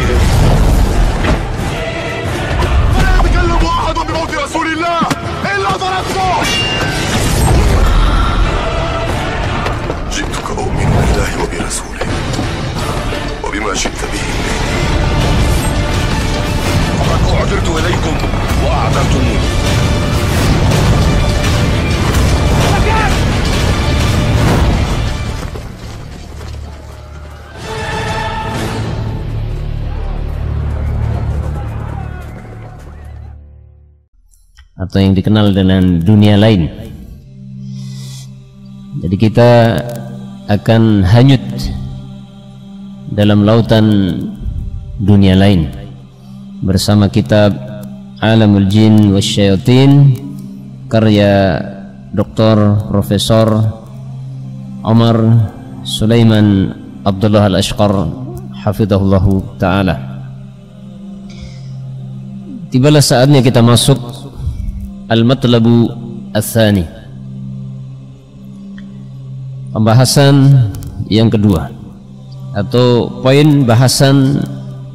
بهم. فلا يتكلم أحد بموت رسول الله إلا ضربته. جئتك أؤمن بالله وبرسوله وبما شئت به فقد أعذرت إليكم وأعذرتموني. atau yang dikenal dengan dunia lain. Jadi kita akan hanyut dalam lautan dunia lain bersama kitab Alamul Jin Wasyayatin karya Dr. Profesor Omar Sulaiman Abdullah Al-Ashqar hafizahullahu ta'ala. Tibalah saatnya kita masuk Al-Matlabu Ats-Tsani, pembahasan yang kedua atau poin bahasan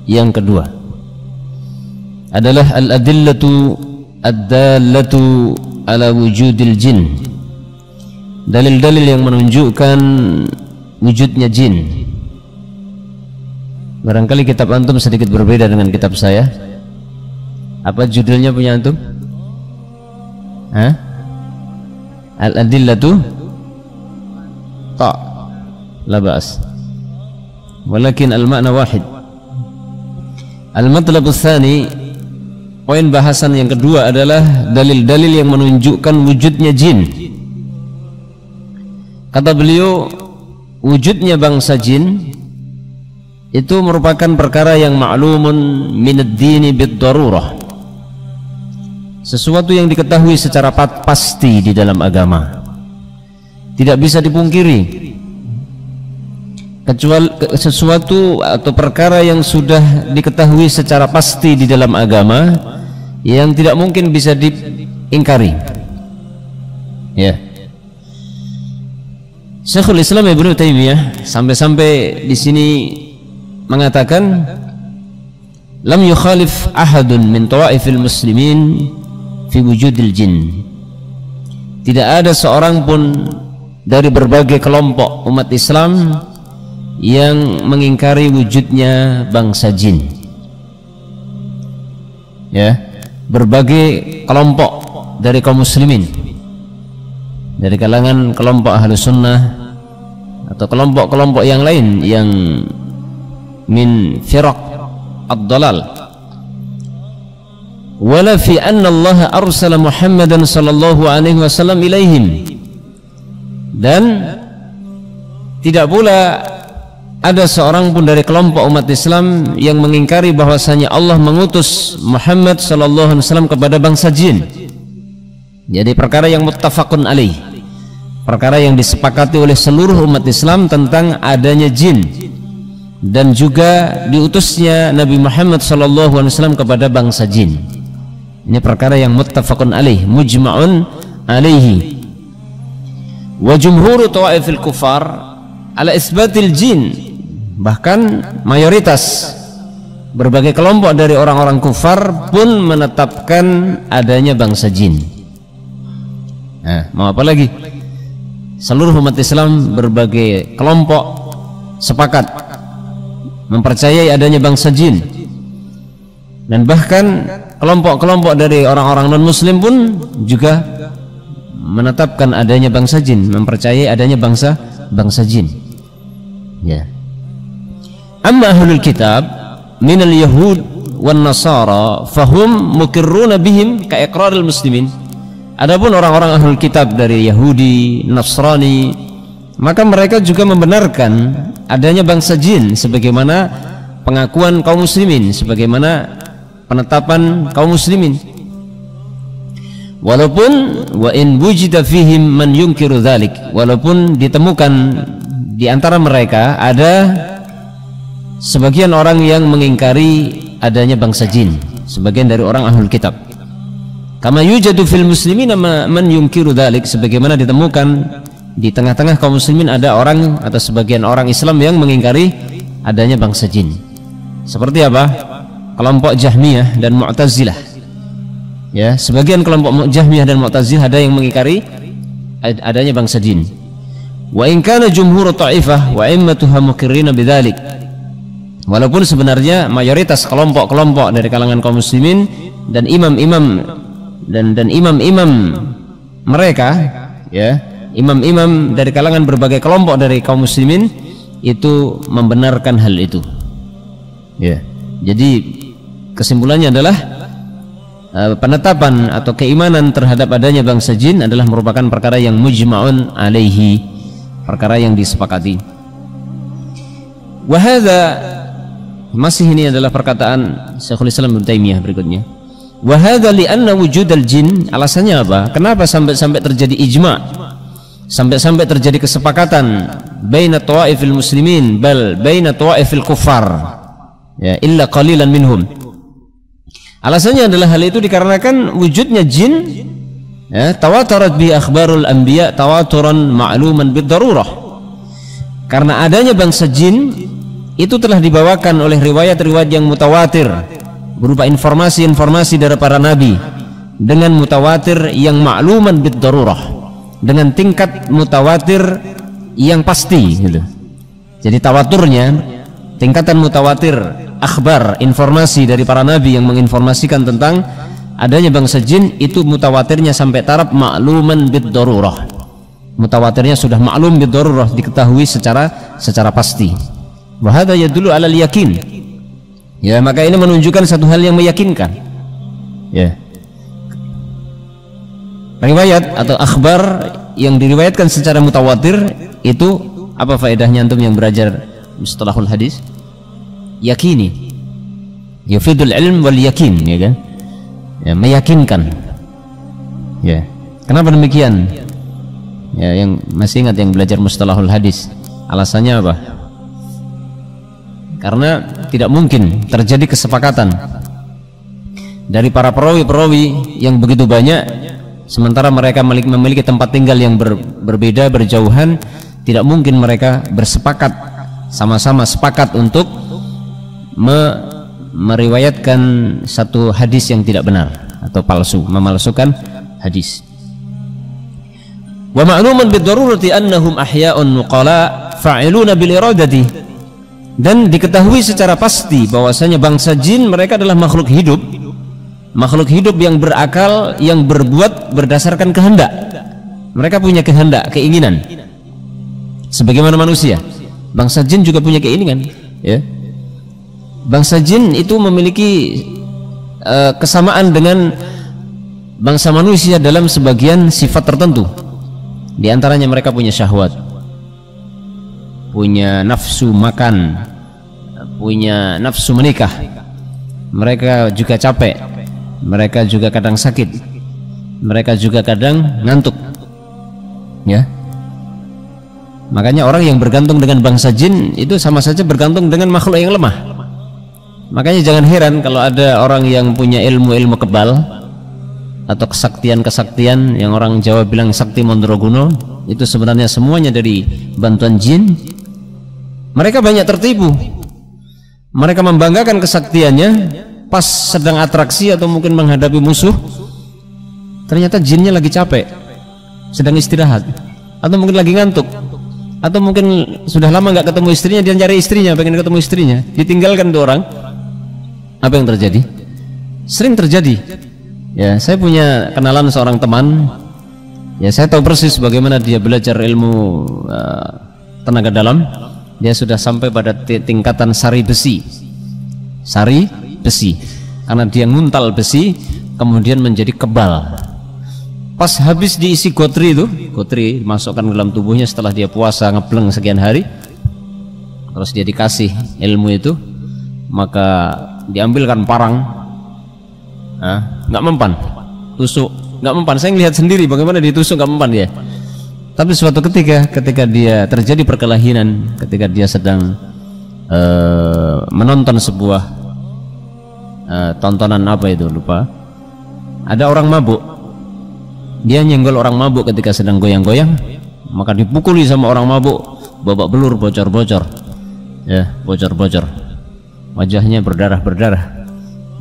yang kedua adalah al-adillatu ad-dallatu ala wujudil jin, dalil-dalil yang menunjukkan wujudnya jin. Barangkali kitab antum sedikit berbeda dengan kitab saya. Apa judulnya punya antum? Al-adillatu la ba'as, walakin al-ma'na wahid. Al-matlab ats-tsani, poin bahasan yang kedua adalah dalil-dalil yang menunjukkan wujudnya jin. Kata beliau, wujudnya bangsa jin itu merupakan perkara yang ma'lumun minad dini bid-darurah, sesuatu yang diketahui secara pasti di dalam agama, tidak bisa dipungkiri. Kecuali sesuatu atau perkara yang sudah diketahui secara pasti di dalam agama yang tidak mungkin bisa diingkari. Ya. Syekhul Islam Ibnu Taimiyah sampai-sampai di sini mengatakan, lam yukhalif ahadun min tawaifil muslimin fi wujudil jin. Tidak ada seorang pun dari berbagai kelompok umat Islam yang mengingkari wujudnya bangsa jin. Ya, berbagai kelompok dari kaum muslimin, dari kalangan kelompok Ahlus Sunnah atau kelompok-kelompok yang lain yang min firaq ad-dalal, wala fi anna Allah arsala Muhammadan sallallahu alaihi wasallam ilaihim, dan tidak pula ada seorang pun dari kelompok umat Islam yang mengingkari bahwasanya Allah mengutus Muhammad sallallahu alaihi wasallam kepada bangsa jin. Jadi perkara yang muttafaqun alaih, perkara yang disepakati oleh seluruh umat Islam tentang adanya jin dan juga diutusnya Nabi Muhammad sallallahu alaihi wasallam kepada bangsa jin. Ini perkara yang muttafaqun alaih, mujma'un alaihi. Wa jumhuru tawaifil kufar ala isbatil jin, bahkan mayoritas berbagai kelompok dari orang-orang kufar pun menetapkan adanya bangsa jin. Nah, mau apa lagi? Seluruh umat Islam berbagai kelompok sepakat mempercayai adanya bangsa jin, dan bahkan kelompok-kelompok dari orang-orang non-muslim pun juga menetapkan adanya bangsa jin, mempercayai adanya bangsa jin. Ya. Amma ahlul kitab minal yahud wan nasara fahum mukirruna bihim ka iqraril muslimin. Adapun orang-orang ahlul kitab dari Yahudi, Nasrani, maka mereka juga membenarkan adanya bangsa jin sebagaimana pengakuan kaum muslimin, sebagaimana penetapan kaum muslimin. Walaupun wa in wujida fihim man yunkiru dzalik, walaupun ditemukan di antara mereka ada sebagian orang yang mengingkari adanya bangsa jin, sebagian dari orang ahlul kitab. Kama yujadu fil muslimin man yunkiru dzalik, sebagaimana ditemukan di tengah-tengah kaum muslimin ada orang atau sebagian orang Islam yang mengingkari adanya bangsa jin. Seperti apa? Kelompok Jahmiyah dan Mu'tazilah. Ya, sebagian kelompok Jahmiyah dan Mu'tazilah ada yang mengingkari adanya bangsa jin. Wa in kana jumhur ta'ifah wa immatuha muqirrina bidzalik. Walaupun sebenarnya mayoritas kelompok-kelompok dari kalangan kaum muslimin dan imam-imam dan imam-imam mereka, ya, imam-imam dari kalangan berbagai kelompok dari kaum muslimin itu membenarkan hal itu. Ya. Jadi kesimpulannya adalah penetapan atau keimanan terhadap adanya bangsa jin adalah merupakan perkara yang mujma'un alaihi, perkara yang disepakati. Wa hadza, masih ini adalah perkataan Syekhul Islam Ibnu Taimiyah berikutnya. Wa hadza li'anna wujudal jin, alasannya apa? Kenapa sampai terjadi ijma'? Sampai terjadi kesepakatan baina tawaifil muslimin bal baina tawaifil kuffar. Ya, illa qalilan minhum. Alasannya adalah hal itu dikarenakan wujudnya jin, ya, tawatarat bi akhbarul anbiya tawaturan ma'luman bid darurah. Karena adanya bangsa jin itu telah dibawakan oleh riwayat-riwayat yang mutawatir berupa informasi-informasi dari para nabi dengan mutawatir yang ma'luman bid darurah, dengan tingkat mutawatir yang pasti gitu. Jadi tawaturnya, tingkatan mutawatir akhbar, informasi dari para nabi yang menginformasikan tentang adanya bangsa jin itu mutawatirnya sampai taraf ma'luman bid darurah. Mutawatirnya sudah maklum bid darurah, diketahui secara pasti. Wa hadza yadullu 'alal yakin. Ya, maka ini menunjukkan satu hal yang meyakinkan. Ya. Riwayat atau akhbar yang diriwayatkan secara mutawatir itu apa faedahnya antum yang belajar mustalahul hadis? Yakini, yufidul ilm wal yakin, ya kan? Ya, meyakinkan. Ya. Kenapa demikian? Ya, yang masih ingat yang belajar mustalahul hadis, alasannya apa? Karena tidak mungkin terjadi kesepakatan dari para perawi-perawi yang begitu banyak, sementara mereka memiliki tempat tinggal yang berbeda, berjauhan. Tidak mungkin mereka bersepakat, sama-sama sepakat untuk meriwayatkan satu hadis yang tidak benar atau palsu, memalsukan hadis. Wa ma'lumun bid-darurati annahum ahya'un nuqala fa'iluna bil iradati. Dan diketahui secara pasti bahwasanya bangsa jin mereka adalah makhluk hidup yang berakal, yang berbuat berdasarkan kehendak. Mereka punya kehendak, keinginan sebagaimana manusia. Bangsa jin juga punya keinginan, ya. Bangsa jin itu memiliki kesamaan dengan bangsa manusia dalam sebagian sifat tertentu. Di antaranya mereka punya syahwat, punya nafsu makan, punya nafsu menikah. Mereka juga capek, mereka juga kadang sakit, mereka juga kadang ngantuk, ya. Makanya orang yang bergantung dengan bangsa jin itu sama saja bergantung dengan makhluk yang lemah. Makanya jangan heran kalau ada orang yang punya ilmu-ilmu kebal atau kesaktian-kesaktian yang orang Jawa bilang sakti Mondroguno, itu sebenarnya semuanya dari bantuan jin. Mereka banyak tertipu. Mereka membanggakan kesaktiannya pas sedang atraksi atau mungkin menghadapi musuh, ternyata jinnya lagi capek, sedang istirahat, atau mungkin lagi ngantuk, atau mungkin sudah lama nggak ketemu istrinya, dia cari istrinya, pengen ketemu istrinya, ditinggalkan tuh orang. Apa yang terjadi? Sering terjadi. Ya, saya punya kenalan seorang teman. Ya, saya tahu persis bagaimana dia belajar ilmu tenaga dalam. Dia sudah sampai pada tingkatan sari besi. Sari besi. Karena dia nguntal besi, kemudian menjadi kebal. Pas habis diisi gotri itu, gotri dimasukkan ke dalam tubuhnya setelah dia puasa ngebleng sekian hari, terus dia dikasih ilmu itu, maka diambilkan parang, nggak mempan, tusuk, nggak mempan. Saya ngelihat sendiri bagaimana ditusuk nggak mempan dia. Tapi suatu ketika dia terjadi perkelahian, ketika dia sedang menonton sebuah tontonan apa itu lupa, ada orang mabuk, dia nyenggol orang mabuk ketika sedang goyang-goyang, maka dipukuli sama orang mabuk, babak belur, bocor-bocor, ya, bocor-bocor. wajahnya berdarah-berdarah,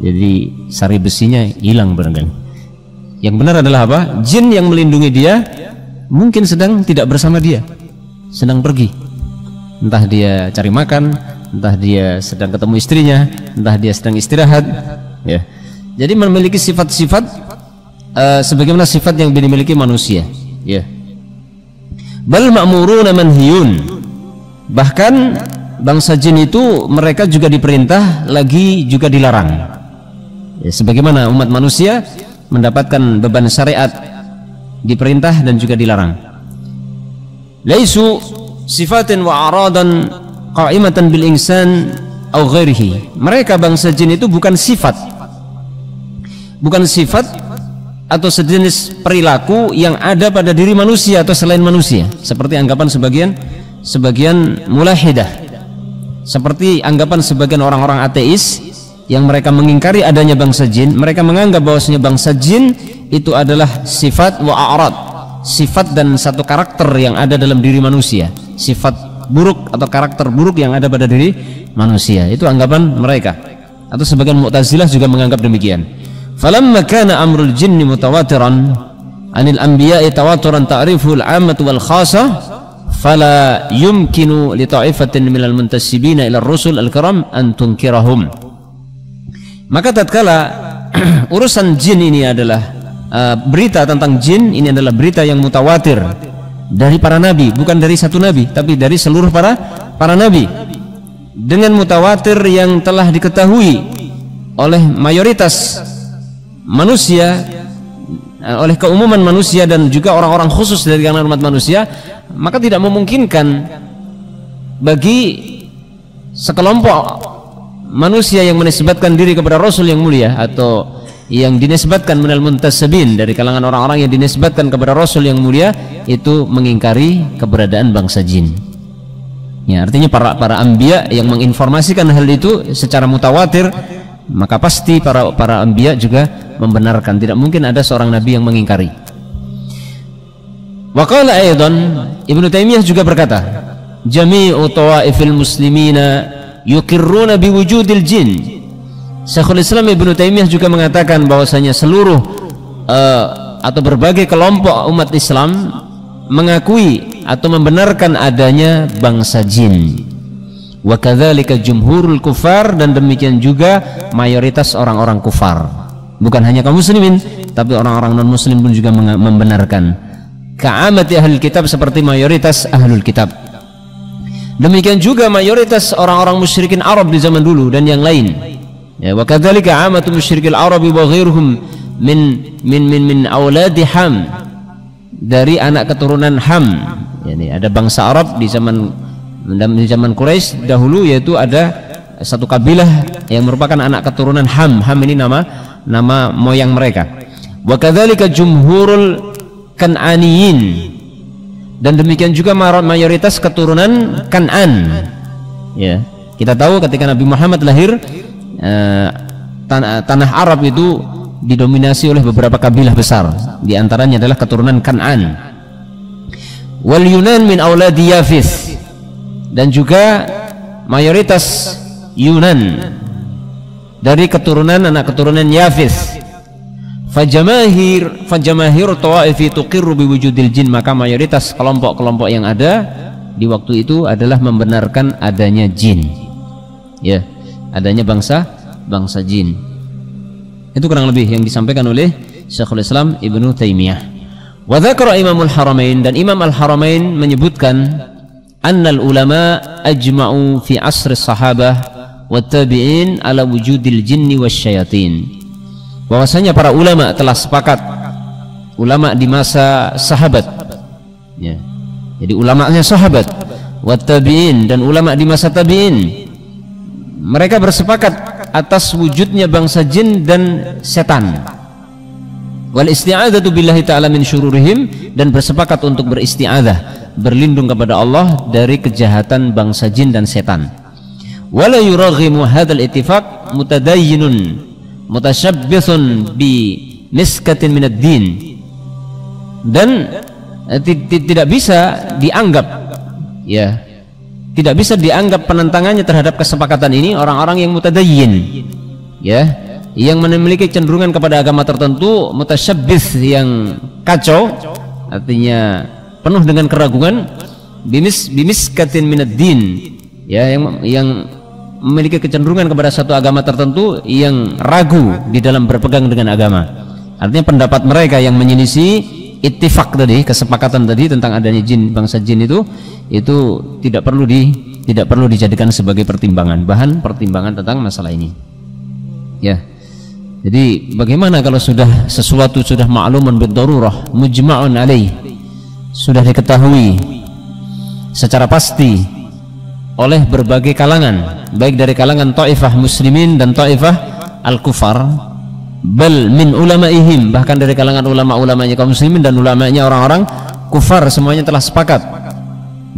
jadi sari besinya hilang barangkali. Yang benar adalah apa? Jin yang melindungi dia mungkin sedang tidak bersama dia, sedang pergi, entah dia cari makan, entah dia sedang ketemu istrinya, entah dia sedang istirahat, ya. Jadi memiliki sifat-sifat sebagaimana sifat yang dimiliki manusia, ya. Bal ma'muruna manhiyun. Bahkan bangsa jin itu mereka juga diperintah lagi juga dilarang, ya, sebagaimana umat manusia mendapatkan beban syariat, diperintah dan juga dilarang. Laisu sifatin wa aradan qa'imatan bil insan au ghairihi. Mereka bangsa jin itu bukan sifat atau sejenis perilaku yang ada pada diri manusia atau selain manusia, seperti anggapan sebagian mulahidah, seperti anggapan sebagian orang-orang ateis yang mereka mengingkari adanya bangsa jin. Mereka menganggap bahwasanya bangsa jin itu adalah sifat wa a'rad, sifat dan satu karakter yang ada dalam diri manusia, sifat buruk atau karakter buruk yang ada pada diri manusia. Itu anggapan mereka. Atau sebagian Mu'tazilah juga menganggap demikian. Falamma kana amrul jinni mutawatiran anil anbiya'i tawaturan ta'riful 'ammatu wal khasah fala yumkinu li ta'ifatin minal muntasibina ila ar-rusul al-kiram an tunkirahum. Maka tatkala urusan jin ini adalah berita tentang jin ini adalah berita yang mutawatir dari para nabi, bukan dari satu nabi tapi dari seluruh para nabi, dengan mutawatir yang telah diketahui oleh mayoritas manusia, oleh keumuman manusia dan juga orang-orang khusus dari kalangan umat manusia, maka tidak memungkinkan bagi sekelompok manusia yang menisbatkan diri kepada Rasul yang mulia atau yang dinisbatkan minal muntasabin, dari kalangan orang-orang yang dinisbatkan kepada Rasul yang mulia, itu mengingkari keberadaan bangsa jin. Ya, artinya para anbiya yang menginformasikan hal itu secara mutawatir, maka pasti para anbiya juga membenarkan. Tidak mungkin ada seorang nabi yang mengingkari. Wa qala aidan, Ibnu Taimiyah juga berkata, jami'u tawaifil muslimina yuqirruna biwujudil jin. Syekhul Islam Ibnu Taimiyah juga mengatakan bahwasanya seluruh atau berbagai kelompok umat Islam mengakui atau membenarkan adanya bangsa jin. Wa kadzalika jumhurul kufar, dan demikian juga mayoritas orang-orang kufar. Bukan hanya kaum muslimin, tapi orang-orang non muslim pun juga membenarkan. Ka'amati ahlul kitab, seperti mayoritas ahlul kitab. Demikian juga mayoritas orang-orang musyrikin Arab di zaman dulu dan yang lain. Ya, wa kadzalika 'amatu musyrikil Arabi wa ghairuhum min auladi Ham, dari anak keturunan Ham. Yani ada bangsa Arab di zaman Quraisy dahulu, yaitu ada satu kabilah yang merupakan anak keturunan Ham. Ham ini nama moyang mereka. Wa kadzalika jumhurul Kan'aniyin, dan demikian juga mayoritas keturunan Kan'an. Ya, kita tahu ketika Nabi Muhammad lahir, tanah Arab itu didominasi oleh beberapa kabilah besar, di antaranya adalah keturunan Kan'an. Wal Yunan min auladi Yafis, dan juga mayoritas Yunan dari anak keturunan Yafis. Fajamahir tawaifi tuqirru biwujudil jin, maka mayoritas kelompok-kelompok yang ada di waktu itu adalah membenarkan adanya jin, ya, adanya bangsa jin. Itu kurang lebih yang disampaikan oleh Syekhul Islam Ibnu Taimiyah. Wa dzakara Imamul Haramain, dan Imam Al-Haramain menyebutkan annal ulama ajma'u fi asri sahabah wa tabi'in ala wujudil jinni wasyayatin, bahwasanya para ulama telah sepakat, ulama di masa sahabat, ya, jadi ulamanya sahabat, wa tabi'in, dan ulama di masa tabi'in, mereka bersepakat atas wujudnya bangsa jin dan setan. Wal isti'adzatu billahi ta'ala min syururihim, dan bersepakat untuk beristi'adzah, berlindung kepada Allah dari kejahatan bangsa jin dan setan. Wala yuraghimu hadzal ittifaq mutadayyinun mutasyabbithun bi miskatin minad din, dan tidak bisa dianggap, ya, tidak bisa dianggap penentangannya terhadap kesepakatan ini orang-orang yang mutadayyin, ya, yang memiliki cenderungan kepada agama tertentu, mutasyabbis, yang kacau, artinya penuh dengan keraguan, bimiskatin minad din, ya, yang memiliki kecenderungan kepada satu agama tertentu, yang ragu di dalam berpegang dengan agama. Artinya pendapat mereka yang menyelisih ittifaq tadi, kesepakatan tadi tentang adanya jin, bangsa jin itu tidak perlu dijadikan sebagai pertimbangan, bahan pertimbangan tentang masalah ini. Ya. Jadi bagaimana kalau sudah sesuatu sudah ma'lumun bid-darurah, mujma'un alaih, sudah diketahui secara pasti oleh berbagai kalangan, baik dari kalangan ta'ifah muslimin dan ta'ifah al-kufar, bal min ulamaihim, bahkan dari kalangan ulama-ulamanya kaum muslimin dan ulamanya orang-orang kufar, semuanya telah sepakat,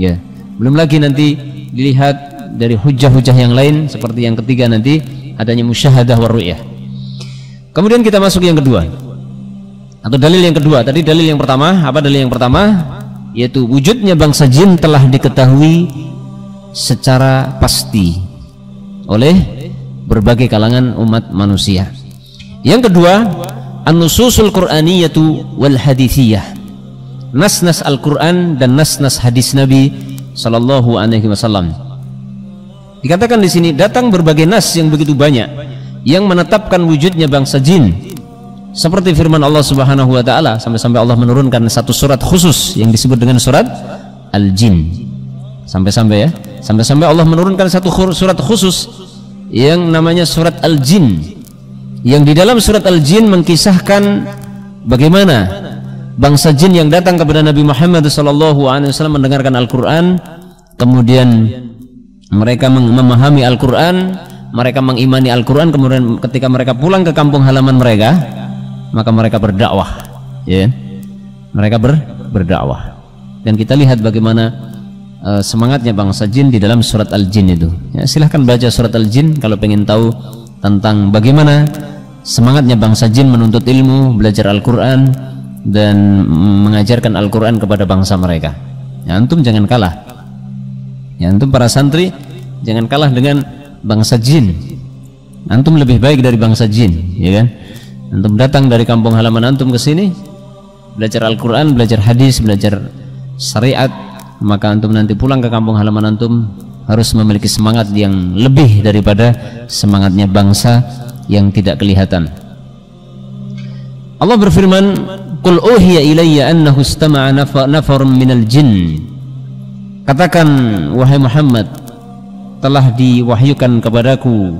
ya. Belum lagi nanti dilihat dari hujah-hujah yang lain, seperti yang ketiga nanti adanya musyahadah wa ru'yah. Kemudian kita masuk yang kedua, atau dalil yang kedua. Tadi dalil yang pertama, apa dalil yang pertama? Yaitu wujudnya bangsa jin telah diketahui secara pasti oleh berbagai kalangan umat manusia. Yang kedua, an-nususul qur'aniyatu wal hadithiyah, nas-nas Al-Quran dan nas-nas hadis Nabi sallallahu alaihi wasallam. Dikatakan di sini datang berbagai nas yang begitu banyak yang menetapkan wujudnya bangsa jin, seperti firman Allah Subhanahu wa taala, sampai-sampai Allah menurunkan satu surat khusus yang disebut dengan surat Al-Jin. Sampai-sampai Allah menurunkan satu surat khusus yang namanya surat Al-Jin, yang di dalam surat Al-Jin mengkisahkan bagaimana bangsa jin yang datang kepada Nabi Muhammad SAW mendengarkan Al-Quran, kemudian mereka memahami Al-Quran, mereka mengimani Al-Quran, kemudian ketika mereka pulang ke kampung halaman mereka, maka mereka berdakwah, ya, mereka berdakwah. Dan kita lihat bagaimana semangatnya bangsa jin di dalam surat Al-Jin itu, ya. Silahkan baca surat Al-Jin kalau pengen tahu tentang bagaimana semangatnya bangsa jin menuntut ilmu, belajar Al-Quran dan mengajarkan Al-Quran kepada bangsa mereka. Ya, antum jangan kalah, ya, antum para santri jangan kalah dengan bangsa jin. Antum lebih baik dari bangsa jin, ya kan? Antum datang dari kampung halaman antum ke sini, belajar Al-Quran, belajar hadis, belajar syariat, maka antum nanti pulang ke kampung halaman antum harus memiliki semangat yang lebih daripada semangatnya bangsa yang tidak kelihatan. Allah berfirman, "Qul uhiya ilayya annahu istama'a nafarun minal jin." Katakan wahai Muhammad, telah diwahyukan kepadaku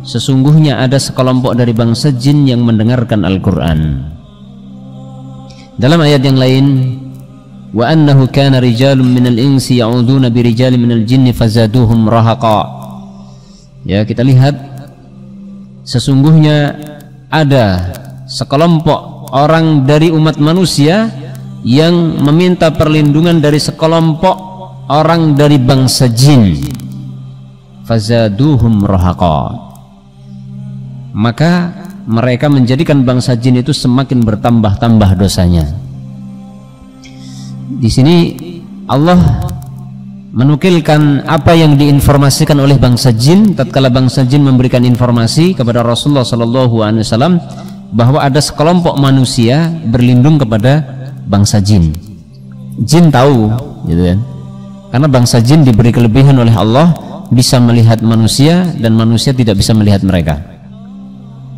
sesungguhnya ada sekelompok dari bangsa jin yang mendengarkan Al-Quran. Dalam ayat yang lain, wa annahu kana rijalun minal insi ya'uduna birijalin minal jinni fazaduhum rahaqa. Ya, kita lihat sesungguhnya ada sekelompok orang dari umat manusia yang meminta perlindungan dari sekelompok orang dari bangsa jin, fazaduhum rahaqa, maka mereka menjadikan bangsa jin itu semakin bertambah-tambah dosanya. Di sini Allah menukilkan apa yang diinformasikan oleh bangsa jin tatkala bangsa jin memberikan informasi kepada Rasulullah SAW bahwa ada sekelompok manusia berlindung kepada bangsa jin. Jin tahu, gitu kan? Karena bangsa jin diberi kelebihan oleh Allah, bisa melihat manusia dan manusia tidak bisa melihat mereka,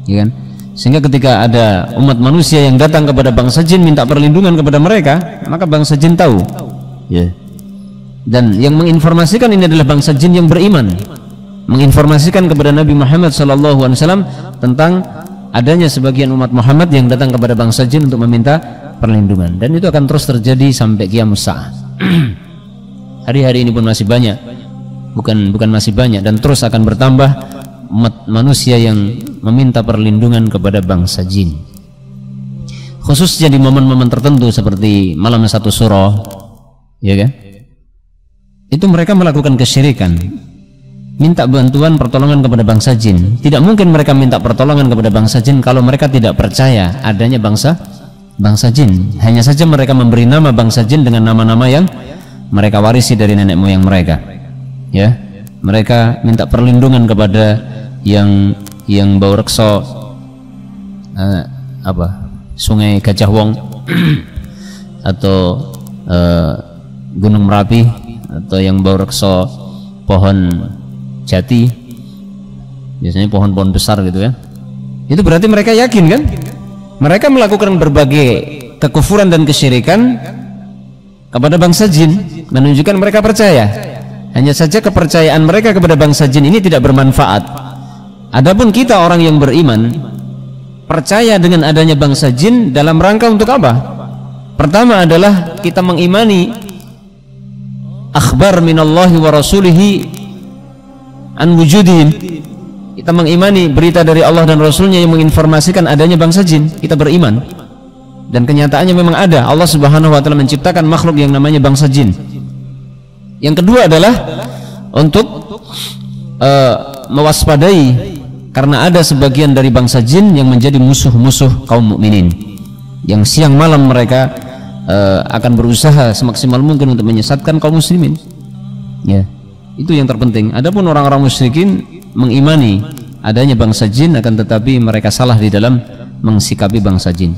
ya kan? Sehingga ketika ada umat manusia yang datang kepada bangsa jin minta perlindungan kepada mereka, maka bangsa jin tahu, ya. Dan yang menginformasikan ini adalah bangsa jin yang beriman, menginformasikan kepada Nabi Muhammad SAW tentang adanya sebagian umat Muhammad yang datang kepada bangsa jin untuk meminta perlindungan. Dan itu akan terus terjadi sampai kiamat saat. Hari-hari ini pun masih banyak, bukan masih banyak, dan terus akan bertambah umat manusia yang meminta perlindungan kepada bangsa jin, khususnya di momen-momen tertentu seperti malam satu suro, ya kan? Itu mereka melakukan kesyirikan, minta bantuan pertolongan kepada bangsa jin. Tidak mungkin mereka minta pertolongan kepada bangsa jin kalau mereka tidak percaya adanya bangsa jin. Hanya saja mereka memberi nama bangsa jin dengan nama-nama yang mereka warisi dari nenek moyang mereka. ya, mereka minta perlindungan kepada yang bau rekso, Sungai Gajah Wong atau Gunung Merapi, atau yang bau rekso pohon jati, biasanya pohon-pohon besar gitu ya. Itu berarti mereka yakin kan? Mereka melakukan berbagai kekufuran dan kesyirikan kepada bangsa jin, menunjukkan mereka percaya. Hanya saja kepercayaan mereka kepada bangsa jin ini tidak bermanfaat. Adapun kita orang yang beriman percaya dengan adanya bangsa jin dalam rangka untuk apa? Pertama adalah kita mengimani akhbar minallahi wa rasulihi an wujudihim. Kita mengimani berita dari Allah dan Rasulnya yang menginformasikan adanya bangsa jin. Kita beriman, dan kenyataannya memang ada. Allah Subhanahu wa ta'ala menciptakan makhluk yang namanya bangsa jin. Yang kedua adalah untuk mewaspadai, karena ada sebagian dari bangsa jin yang menjadi musuh-musuh kaum mukminin, yang siang malam mereka akan berusaha semaksimal mungkin untuk menyesatkan kaum muslimin. Ya, itu yang terpenting. Adapun orang-orang musyrikin mengimani adanya bangsa jin, akan tetapi mereka salah di dalam mengsikapi bangsa jin.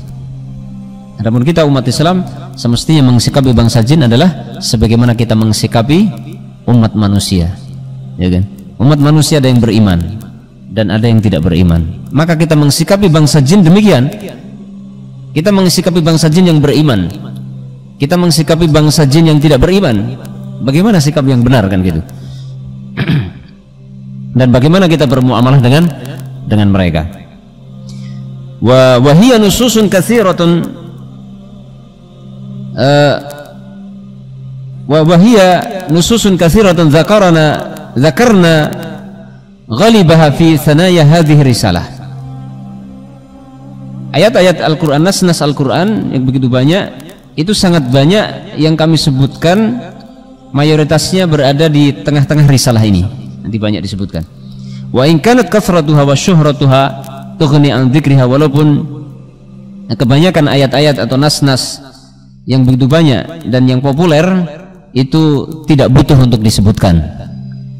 Adapun kita umat Islam semestinya mengsikapi bangsa jin adalah sebagaimana kita mengsikapi umat manusia, ya kan? Umat manusia ada yang beriman dan ada yang tidak beriman. Maka kita mengsikapi bangsa jin demikian. Kita mengsikapi bangsa jin yang beriman, kita mengsikapi bangsa jin yang tidak beriman. Bagaimana sikap yang benar kan gitu? Dan bagaimana kita bermuamalah dengan mereka? Wa hiya nususun katsiratun wa hiya nususun katsiratun dzakarna ghalibaha fi sanaya hadhihi risalah. Ayat-ayat Al-Qur'an, nas-nas Al-Qur'an yang begitu banyak, itu sangat banyak yang kami sebutkan, mayoritasnya berada di tengah-tengah risalah ini. Nanti banyak disebutkan. Wa in kanat kathratuha wa syuhratuha tughni an dzikriha, walaupun kebanyakan ayat-ayat atau nas-nas yang begitu banyak dan yang populer itu tidak butuh untuk disebutkan,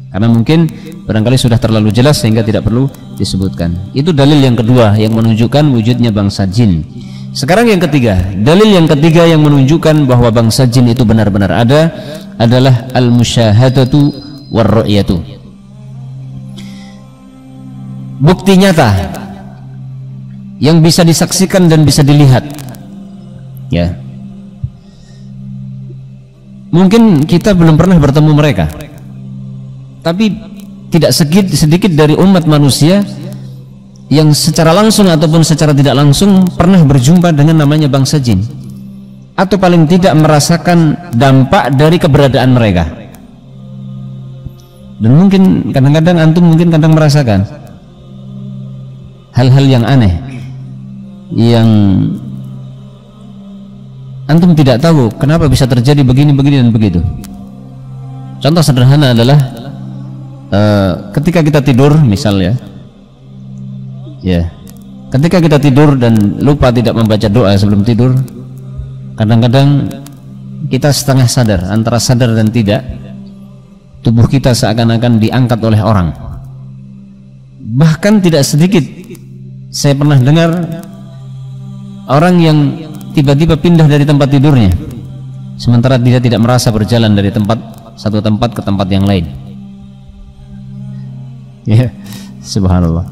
karena mungkin barangkali sudah terlalu jelas sehingga tidak perlu disebutkan. Itu dalil yang kedua yang menunjukkan wujudnya bangsa jin. Sekarang yang ketiga, dalil yang ketiga yang menunjukkan bahwa bangsa jin itu benar-benar ada adalah al-musyahadatu war-ru'yatu. Bukti nyata yang bisa disaksikan dan bisa dilihat, ya. Mungkin kita belum pernah bertemu mereka, tapi tidak sedikit dari umat manusia yang secara langsung ataupun secara tidak langsung pernah berjumpa dengan namanya bangsa jin, atau paling tidak merasakan dampak dari keberadaan mereka. Dan mungkin kadang-kadang antum mungkin kadang merasakan hal-hal yang aneh yang antum tidak tahu kenapa bisa terjadi begini dan begitu. Contoh sederhana adalah ketika kita tidur misalnya, ya, ketika kita tidur dan lupa tidak membaca doa sebelum tidur, kadang-kadang kita setengah sadar, antara sadar dan tidak, tubuh kita seakan-akan diangkat oleh orang. Bahkan tidak sedikit saya pernah dengar orang yang tiba-tiba pindah dari tempat tidurnya, sementara dia tidak merasa berjalan dari satu tempat ke tempat yang lain. Ya, subhanallah.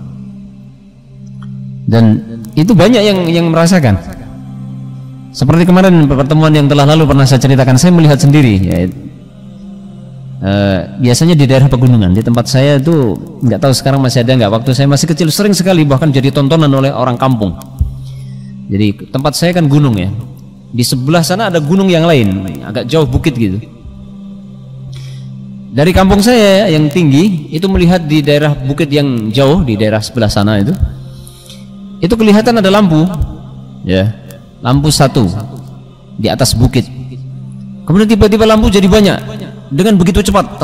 Dan itu banyak yang merasakan. Seperti kemarin pertemuan yang telah lalu pernah saya ceritakan, saya melihat sendiri, ya, biasanya di daerah pegunungan. Di tempat saya itu nggak tahu sekarang masih ada nggak. Waktu saya masih kecil sering sekali, bahkan jadi tontonan oleh orang kampung. Jadi tempat saya kan gunung ya, di sebelah sana ada gunung yang lain, agak jauh bukit gitu. Dari kampung saya yang tinggi itu melihat di daerah bukit yang jauh di daerah sebelah sana itu kelihatan ada lampu, ya, lampu satu di atas bukit. Kemudian tiba-tiba lampu jadi banyak dengan begitu cepat,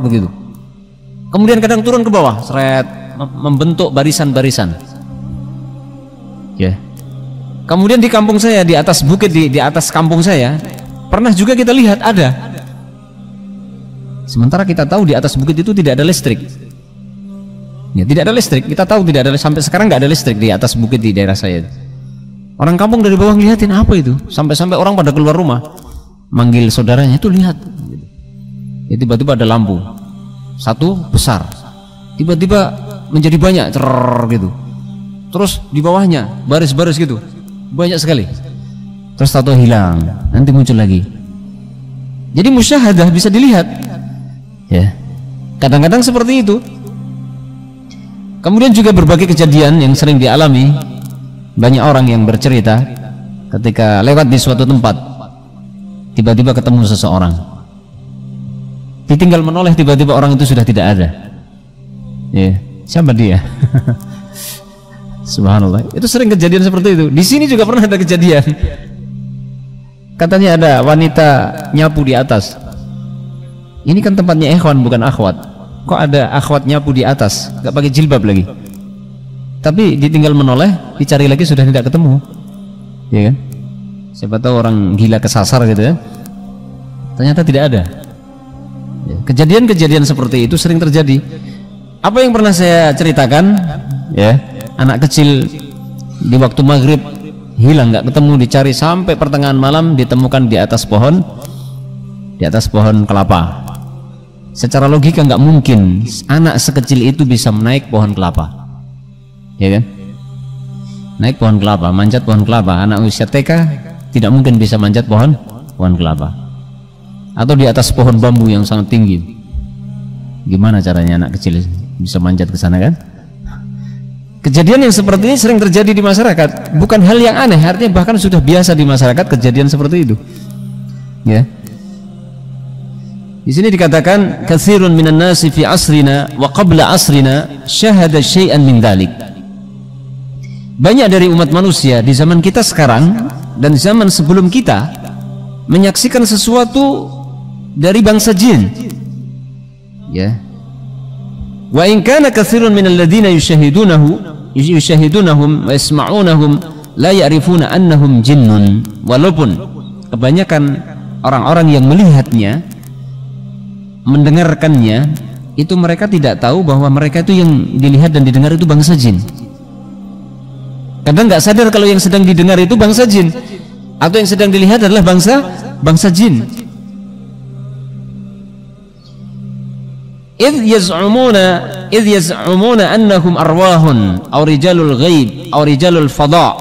begitu. Kemudian kadang turun ke bawah, seret, membentuk barisan-barisan. Ya. Kemudian di kampung saya, di atas bukit, di atas kampung saya, pernah juga kita lihat ada Sementara kita tahu di atas bukit itu tidak ada listrik. Ya, tidak ada listrik. Kita tahu tidak ada, sampai sekarang nggak ada listrik di atas bukit di daerah saya. Orang kampung dari bawah ngeliatin apa itu, sampai-sampai orang pada keluar rumah manggil saudaranya, itu lihat. Ya, tiba-tiba ada lampu satu besar, tiba-tiba menjadi banyak gitu. Terus di bawahnya baris-baris gitu, banyak sekali. Terus tahu hilang, nanti muncul lagi. Jadi musyahadah bisa dilihat. Ya, kadang-kadang seperti itu. Kemudian juga berbagai kejadian yang sering dialami banyak orang yang bercerita ketika lewat di suatu tempat, tiba-tiba ketemu seseorang, ditinggal menoleh, tiba-tiba orang itu sudah tidak ada. Ya, siapa dia? Subhanallah, itu sering kejadian seperti itu. Di sini juga pernah ada kejadian. Katanya ada wanita nyapu di atas. Ini kan tempatnya ikhwan bukan akhwat. Kok ada akhwat nyapu di atas, gak pakai jilbab lagi, tapi ditinggal menoleh, dicari lagi sudah tidak ketemu. Ya kan? Siapa tahu orang gila kesasar gitu ya. Ternyata tidak ada. Kejadian-kejadian seperti itu sering terjadi. Apa yang pernah saya ceritakan, ya, anak kecil di waktu maghrib hilang, nggak ketemu, dicari sampai pertengahan malam, ditemukan di atas pohon kelapa. Secara logika nggak mungkin anak sekecil itu bisa menaik pohon kelapa, ya kan? Naik pohon kelapa, manjat pohon kelapa. Anak usia TK tidak mungkin bisa manjat pohon kelapa. Atau di atas pohon bambu yang sangat tinggi. Gimana caranya anak kecil bisa manjat ke sana, kan? Kejadian yang seperti ini sering terjadi di masyarakat, bukan hal yang aneh, artinya bahkan sudah biasa di masyarakat kejadian seperti itu. Ya. Di sini dikatakan katsirun minan nasi fi asrina wa qabla asrina syahada syai'an min dzalik. Banyak dari umat manusia di zaman kita sekarang dan zaman sebelum kita menyaksikan sesuatu dari bangsa jin. Ya. Wa in kana katsirun minal ladzina yushahidunahum wa yasma'unahum la ya'rifuna annahum jinnun. Walaupun kebanyakan orang-orang yang melihatnya, mendengarkannya, itu mereka tidak tahu bahwa mereka itu yang dilihat dan didengar itu bangsa jin. Kadang nggak sadar kalau yang sedang didengar itu bangsa jin, atau yang sedang dilihat adalah bangsa jin. Idh yaz'umuna annahum arwahun aw rijalul ghaib aw rijalul fada.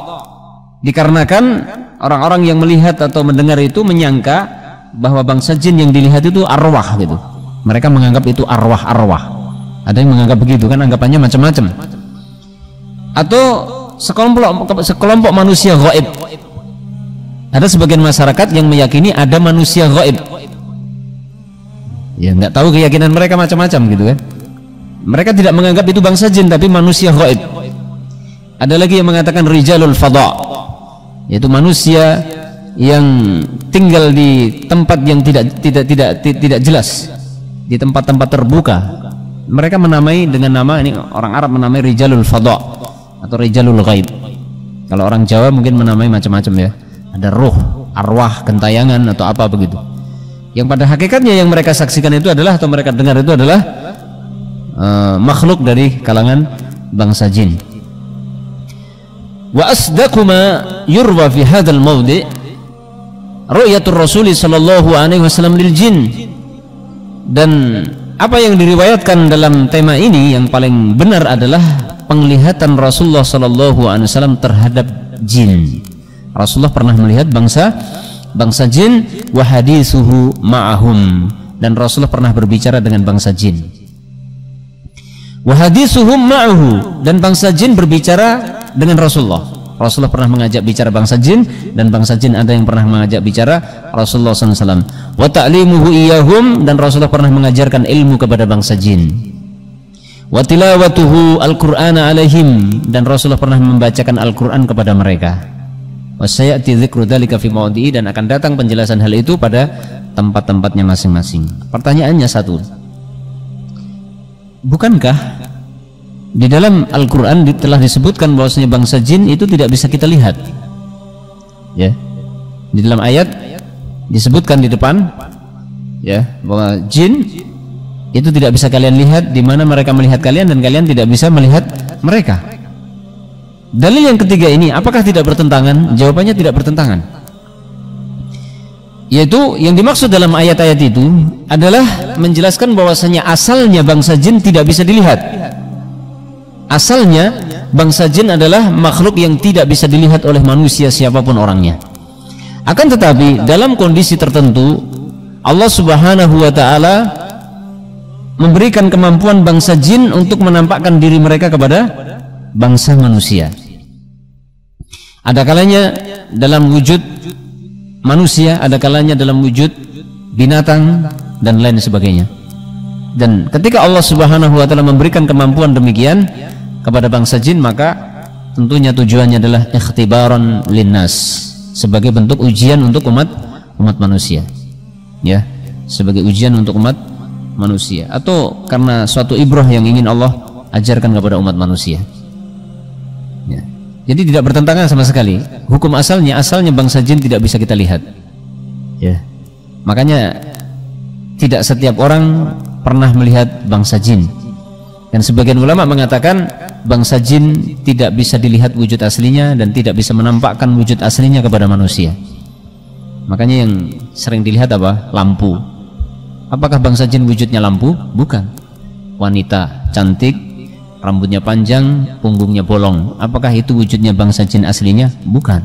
Dikarenakan orang-orang yang melihat atau mendengar itu menyangka bahwa bangsa jin yang dilihat itu arwah gitu. Mereka menganggap itu arwah-arwah. Ada yang menganggap begitu, kan anggapannya macam-macam. Atau sekelompok manusia gaib. Ada sebagian masyarakat yang meyakini ada manusia gaib. Ya, nggak tahu keyakinan mereka macam-macam gitu kan. Mereka tidak menganggap itu bangsa jin tapi manusia gaib. Ada lagi yang mengatakan rijalul fada, yaitu manusia yang tinggal di tempat yang tidak jelas, di tempat-tempat terbuka. Mereka menamai dengan nama, ini orang Arab menamai rijalul fada atau rijalul ghaib. Kalau orang Jawa mungkin menamai macam-macam ya. Ada ruh, arwah, gentayangan atau apa begitu. Yang pada hakikatnya yang mereka saksikan itu adalah, atau mereka dengar itu adalah makhluk dari kalangan bangsa jin. Wa asdaqu ma yurwa fi hadzal mawdi' ru'yatul Rasul sallallahu alaihi wasallam lil jin. Dan apa yang diriwayatkan dalam tema ini yang paling benar adalah penglihatan Rasulullah sallallahu alaihi wasallam terhadap jin. Rasulullah pernah melihat bangsa jin, wa haditsuhu ma'ahum, dan Rasulullah pernah berbicara dengan bangsa jin. Wa haditsuhum ma'ahu, dan bangsa jin berbicara dengan Rasulullah. Rasulullah pernah mengajak bicara bangsa jin, dan bangsa jin ada yang pernah mengajak bicara Rasulullah SAW. Wa ta'limuhu iyahum, dan Rasulullah pernah mengajarkan ilmu kepada bangsa jin. Wa tilawatuhu al-Qur'ana alaihim, dan Rasulullah pernah membacakan Al-Quran kepada mereka. Wa sayati dzikru dzalika fi mawdi'i, dan akan datang penjelasan hal itu pada tempat-tempatnya masing-masing. Pertanyaannya satu, bukankah di dalam Al-Quran telah disebutkan bahwasanya bangsa jin itu tidak bisa kita lihat? Ya, di dalam ayat disebutkan di depan, ya, bahwa jin itu tidak bisa kalian lihat, di mana mereka melihat kalian dan kalian tidak bisa melihat mereka. Dalil yang ketiga ini apakah tidak bertentangan? Jawabannya tidak bertentangan. Yaitu yang dimaksud dalam ayat-ayat itu adalah menjelaskan bahwasanya asalnya bangsa jin tidak bisa dilihat. Asalnya bangsa jin adalah makhluk yang tidak bisa dilihat oleh manusia siapapun orangnya. Akan tetapi dalam kondisi tertentu Allah Subhanahu wa taala memberikan kemampuan bangsa jin untuk menampakkan diri mereka kepada bangsa manusia. Ada kalanya dalam wujud manusia, ada kalanya dalam wujud binatang dan lain sebagainya. Dan ketika Allah Subhanahu wa taala memberikan kemampuan demikian kepada bangsa jin, maka tentunya tujuannya adalah ikhtibaran linnas, sebagai bentuk ujian untuk umat manusia. Ya, sebagai ujian untuk umat manusia, atau karena suatu ibrah yang ingin Allah ajarkan kepada umat manusia. Ya. Jadi tidak bertentangan sama sekali. Hukum asalnya bangsa jin tidak bisa kita lihat. Ya. Makanya tidak setiap orang pernah melihat bangsa jin. Dan sebagian ulama mengatakan bangsa jin tidak bisa dilihat wujud aslinya dan tidak bisa menampakkan wujud aslinya kepada manusia. Makanya yang sering dilihat apa? Lampu. Apakah bangsa jin wujudnya lampu? Bukan. Wanita cantik, rambutnya panjang, punggungnya bolong. Apakah itu wujudnya bangsa jin aslinya? Bukan.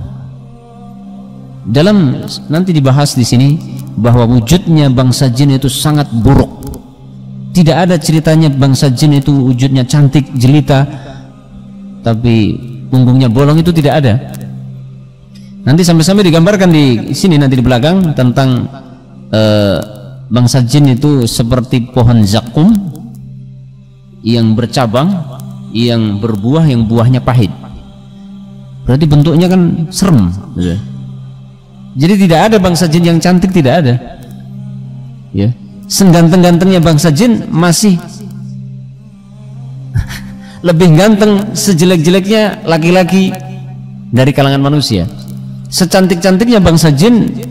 Dalam nanti dibahas di sini bahwa wujudnya bangsa jin itu sangat buruk. Tidak ada ceritanya bangsa jin itu wujudnya cantik, jelita, tapi punggungnya bolong, itu tidak ada. Nanti sampai-sampai digambarkan di sini nanti di belakang tentang bangsa jin itu seperti pohon zakum yang bercabang, yang berbuah, yang buahnya pahit. Berarti bentuknya kan serem. Jadi tidak ada bangsa jin yang cantik, tidak ada. Ya, seganteng-gantengnya bangsa jin masih lebih ganteng sejelek-jeleknya laki-laki dari kalangan manusia. Secantik-cantiknya bangsa jin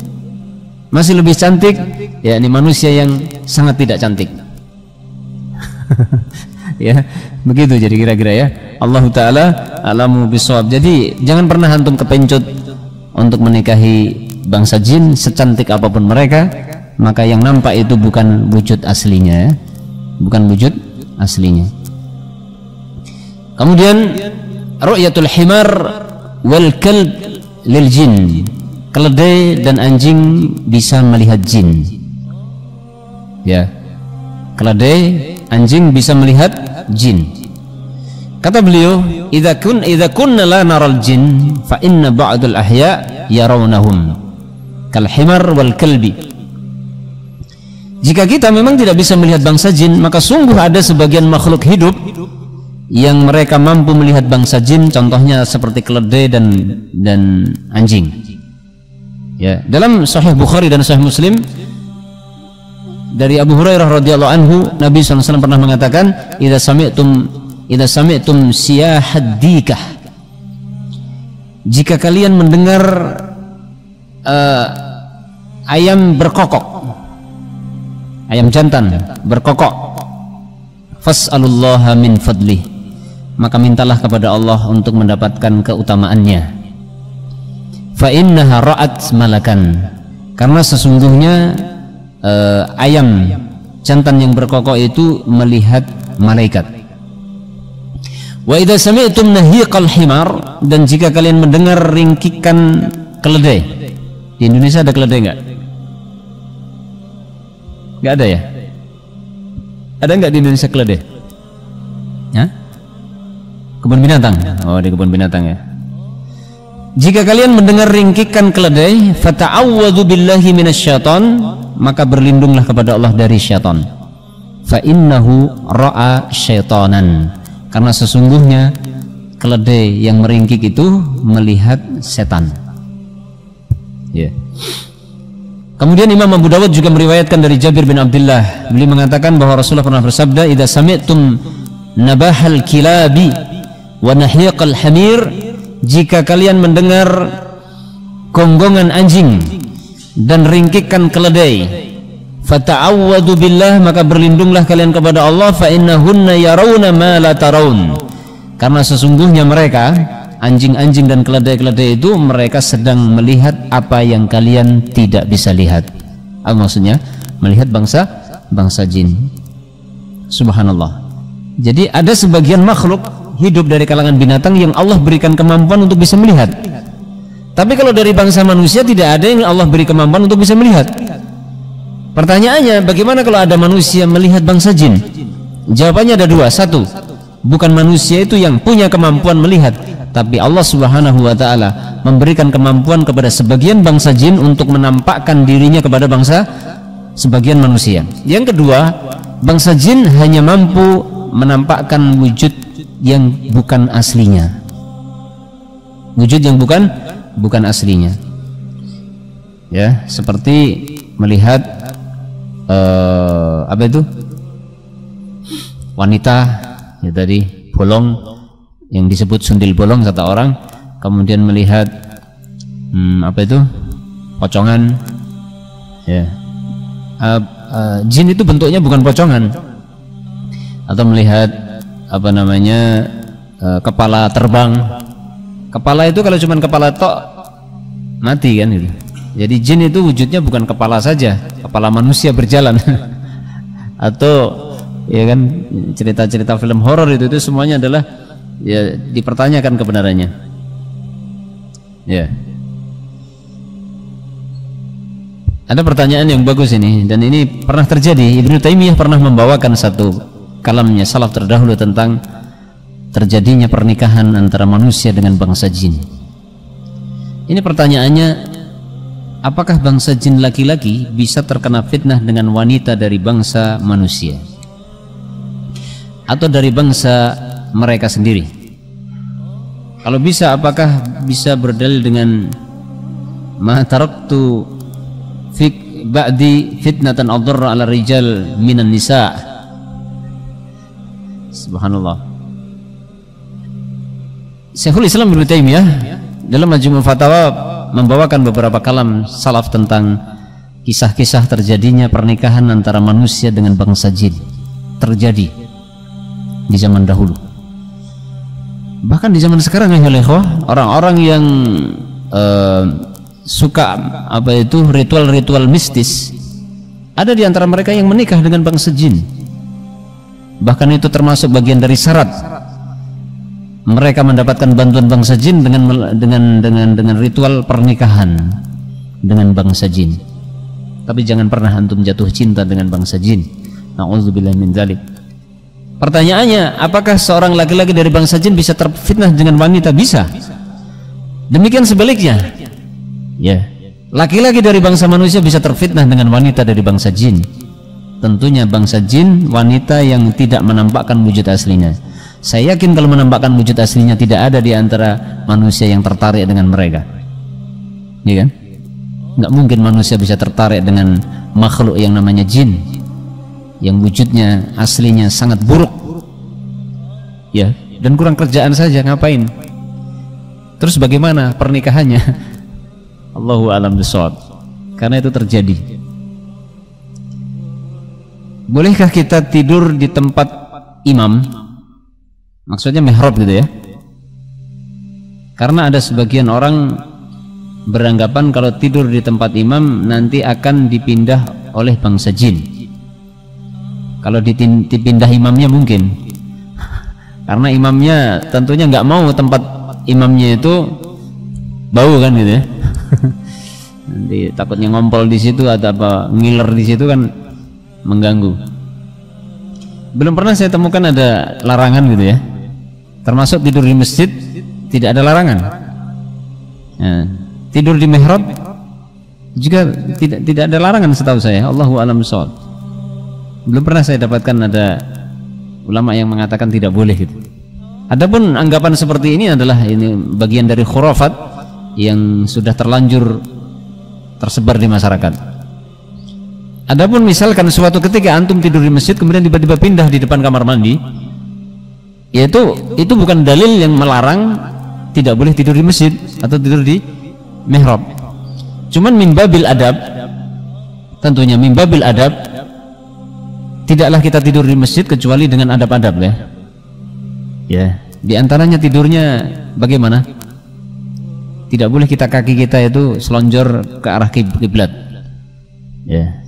masih lebih cantik, ya ini manusia yang sangat tidak cantik. Ya, begitu jadi kira-kira ya. Allah Ta'ala alamu bisawab. Jadi jangan pernah antum kepencut untuk menikahi bangsa jin secantik apapun mereka, maka yang nampak itu bukan wujud aslinya, ya. Bukan wujud aslinya. Kemudian ru'yatul himar wal kalb lil jin. Keledai dan anjing bisa melihat jin. Ya. Keledai, anjing bisa melihat jin. Kata beliau, idza kunna la naral jin fa inna ba'dul ahya yarawnahum kal himar wal kalbi. Jika kita memang tidak bisa melihat bangsa jin, maka sungguh ada sebagian makhluk hidup yang mereka mampu melihat bangsa jin, contohnya seperti keledai dan anjing. Ya, dalam Sahih Bukhari dan Sahih Muslim dari Abu Hurairah radhiyallahu anhu, Nabi SAW pernah mengatakan, idza sami'tum siyahad dikah, jika kalian mendengar ayam berkokok, ayam jantan berkokok, fas'alullaha min fadlih, maka mintalah kepada Allah untuk mendapatkan keutamaannya. Fa innaha ra'at malakan, karena sesungguhnya ayam jantan yang berkokok itu melihat malaikat. Wa idza sami'tum nahiqal himar, dan jika kalian mendengar ringkikan keledai. Di Indonesia ada keledai enggak? Enggak ada ya? Ada enggak di Indonesia keledai? Hah? Kebun binatang. Oh, di kebun binatang ya. Jika kalian mendengar ringkikan keledai, fata'awwadhu billahi minasyaiton, maka berlindunglah kepada Allah dari syaitan. Fa innahu ra'a syaitanan, karena sesungguhnya keledai yang meringkik itu melihat setan. Ya. Kemudian Imam Abu Dawud juga meriwayatkan dari Jabir bin Abdullah, beliau mengatakan bahwa Rasulullah pernah bersabda, idza sami'tum nabahal kilabi wa nahiqal hamir, jika kalian mendengar gonggongan anjing dan ringkikan keledai, Fata'awwadu billah, maka berlindunglah kalian kepada Allah, fa innahunna yarawna ma la tarawun. Karena sesungguhnya mereka, anjing-anjing dan keledai-keledai itu, mereka sedang melihat apa yang kalian tidak bisa lihat. Apa maksudnya? Melihat bangsa jin. Subhanallah. Jadi ada sebagian makhluk hidup dari kalangan binatang yang Allah berikan kemampuan untuk bisa melihat. Tapi kalau dari bangsa manusia tidak ada yang Allah beri kemampuan untuk bisa melihat. Pertanyaannya, bagaimana kalau ada manusia melihat bangsa jin? Jawabannya ada dua. Satu, bukan manusia itu yang punya kemampuan melihat, tapi Allah Subhanahu wa ta'ala memberikan kemampuan kepada sebagian bangsa jin untuk menampakkan dirinya kepada bangsa sebagian manusia. Yang kedua, bangsa jin hanya mampu menampakkan wujud yang bukan aslinya. Wujud yang bukan aslinya. Ya, seperti melihat apa itu? Wanita ya tadi bolong, yang disebut sundil bolong kata orang, kemudian melihat apa itu? Pocongan. Ya. Jin itu bentuknya bukan pocongan. Atau melihat apa namanya? Kepala terbang. Kepala itu kalau cuma kepala tok mati kan gitu. Jadi jin itu wujudnya bukan kepala saja, kepala manusia berjalan. Atau ya kan cerita-cerita film horor itu semuanya adalah ya dipertanyakan kebenarannya. Ya. Ada pertanyaan yang bagus ini, dan ini pernah terjadi. Ibnu Taimiyah pernah membawakan satu kalamnya salaf terdahulu tentang terjadinya pernikahan antara manusia dengan bangsa jin. Ini pertanyaannya, apakah bangsa jin laki-laki bisa terkena fitnah dengan wanita dari bangsa manusia atau dari bangsa mereka sendiri? Kalau bisa, apakah bisa berdalil dengan ma taraktu ba'di fitnatan adharra 'ala rijal minan nisa'? Subhanallah. Syekhul Islam Ibnu Taimiyah dalam Majmu' Fatawa membawakan beberapa kalam salaf tentang kisah-kisah terjadinya pernikahan antara manusia dengan bangsa jin. Terjadi di zaman dahulu, bahkan di zaman sekarang ya ikhwah, orang-orang yang suka apa itu ritual-ritual mistis, ada di antara mereka yang menikah dengan bangsa jin. Bahkan itu termasuk bagian dari syarat mereka mendapatkan bantuan bangsa jin dengan ritual pernikahan dengan bangsa jin. Tapi jangan pernah antum jatuh cinta dengan bangsa jin. Na'udzubillah min dzalik. Pertanyaannya, apakah seorang laki-laki dari bangsa jin bisa terfitnah dengan wanita? Bisa. Demikian sebaliknya. Ya. Laki-laki dari bangsa manusia bisa terfitnah dengan wanita dari bangsa jin. Tentunya bangsa jin wanita yang tidak menampakkan wujud aslinya. Saya yakin kalau menampakkan wujud aslinya tidak ada di antara manusia yang tertarik dengan mereka. Iya kan? Nggak mungkin manusia bisa tertarik dengan makhluk yang namanya jin, yang wujudnya aslinya sangat buruk, ya, dan kurang kerjaan saja, ngapain? Terus bagaimana pernikahannya? Allahu a'lam bishawab. Karena itu terjadi. Bolehkah kita tidur di tempat imam? Maksudnya mihrab gitu ya. Karena ada sebagian orang beranggapan kalau tidur di tempat imam nanti akan dipindah oleh bangsa jin. Kalau dipindah imamnya mungkin, karena imamnya tentunya nggak mau tempat imamnya itu bau kan gitu ya. Nanti takutnya ngompol di situ atau apa ngiler di situ kan mengganggu. Belum pernah saya temukan ada larangan gitu ya. Termasuk tidur di masjid tidak ada larangan. Ya, tidur di mihrab juga tidak ada larangan setahu saya. Allahu a'lam bishawab. Belum pernah saya dapatkan ada ulama yang mengatakan tidak boleh gitu. Adapun anggapan seperti ini adalah ini bagian dari khurafat yang sudah terlanjur tersebar di masyarakat. Adapun misalkan suatu ketika antum tidur di masjid kemudian tiba-tiba pindah di depan kamar mandi, itu bukan dalil yang melarang tidak boleh tidur di masjid atau tidur di mihrab. Cuman min babil adab, tentunya mimbabil adab, tidaklah kita tidur di masjid kecuali dengan adab-adab ya. Ya, di antaranya tidurnya bagaimana? Tidak boleh kaki kita itu selonjor ke arah kiblat. Ya.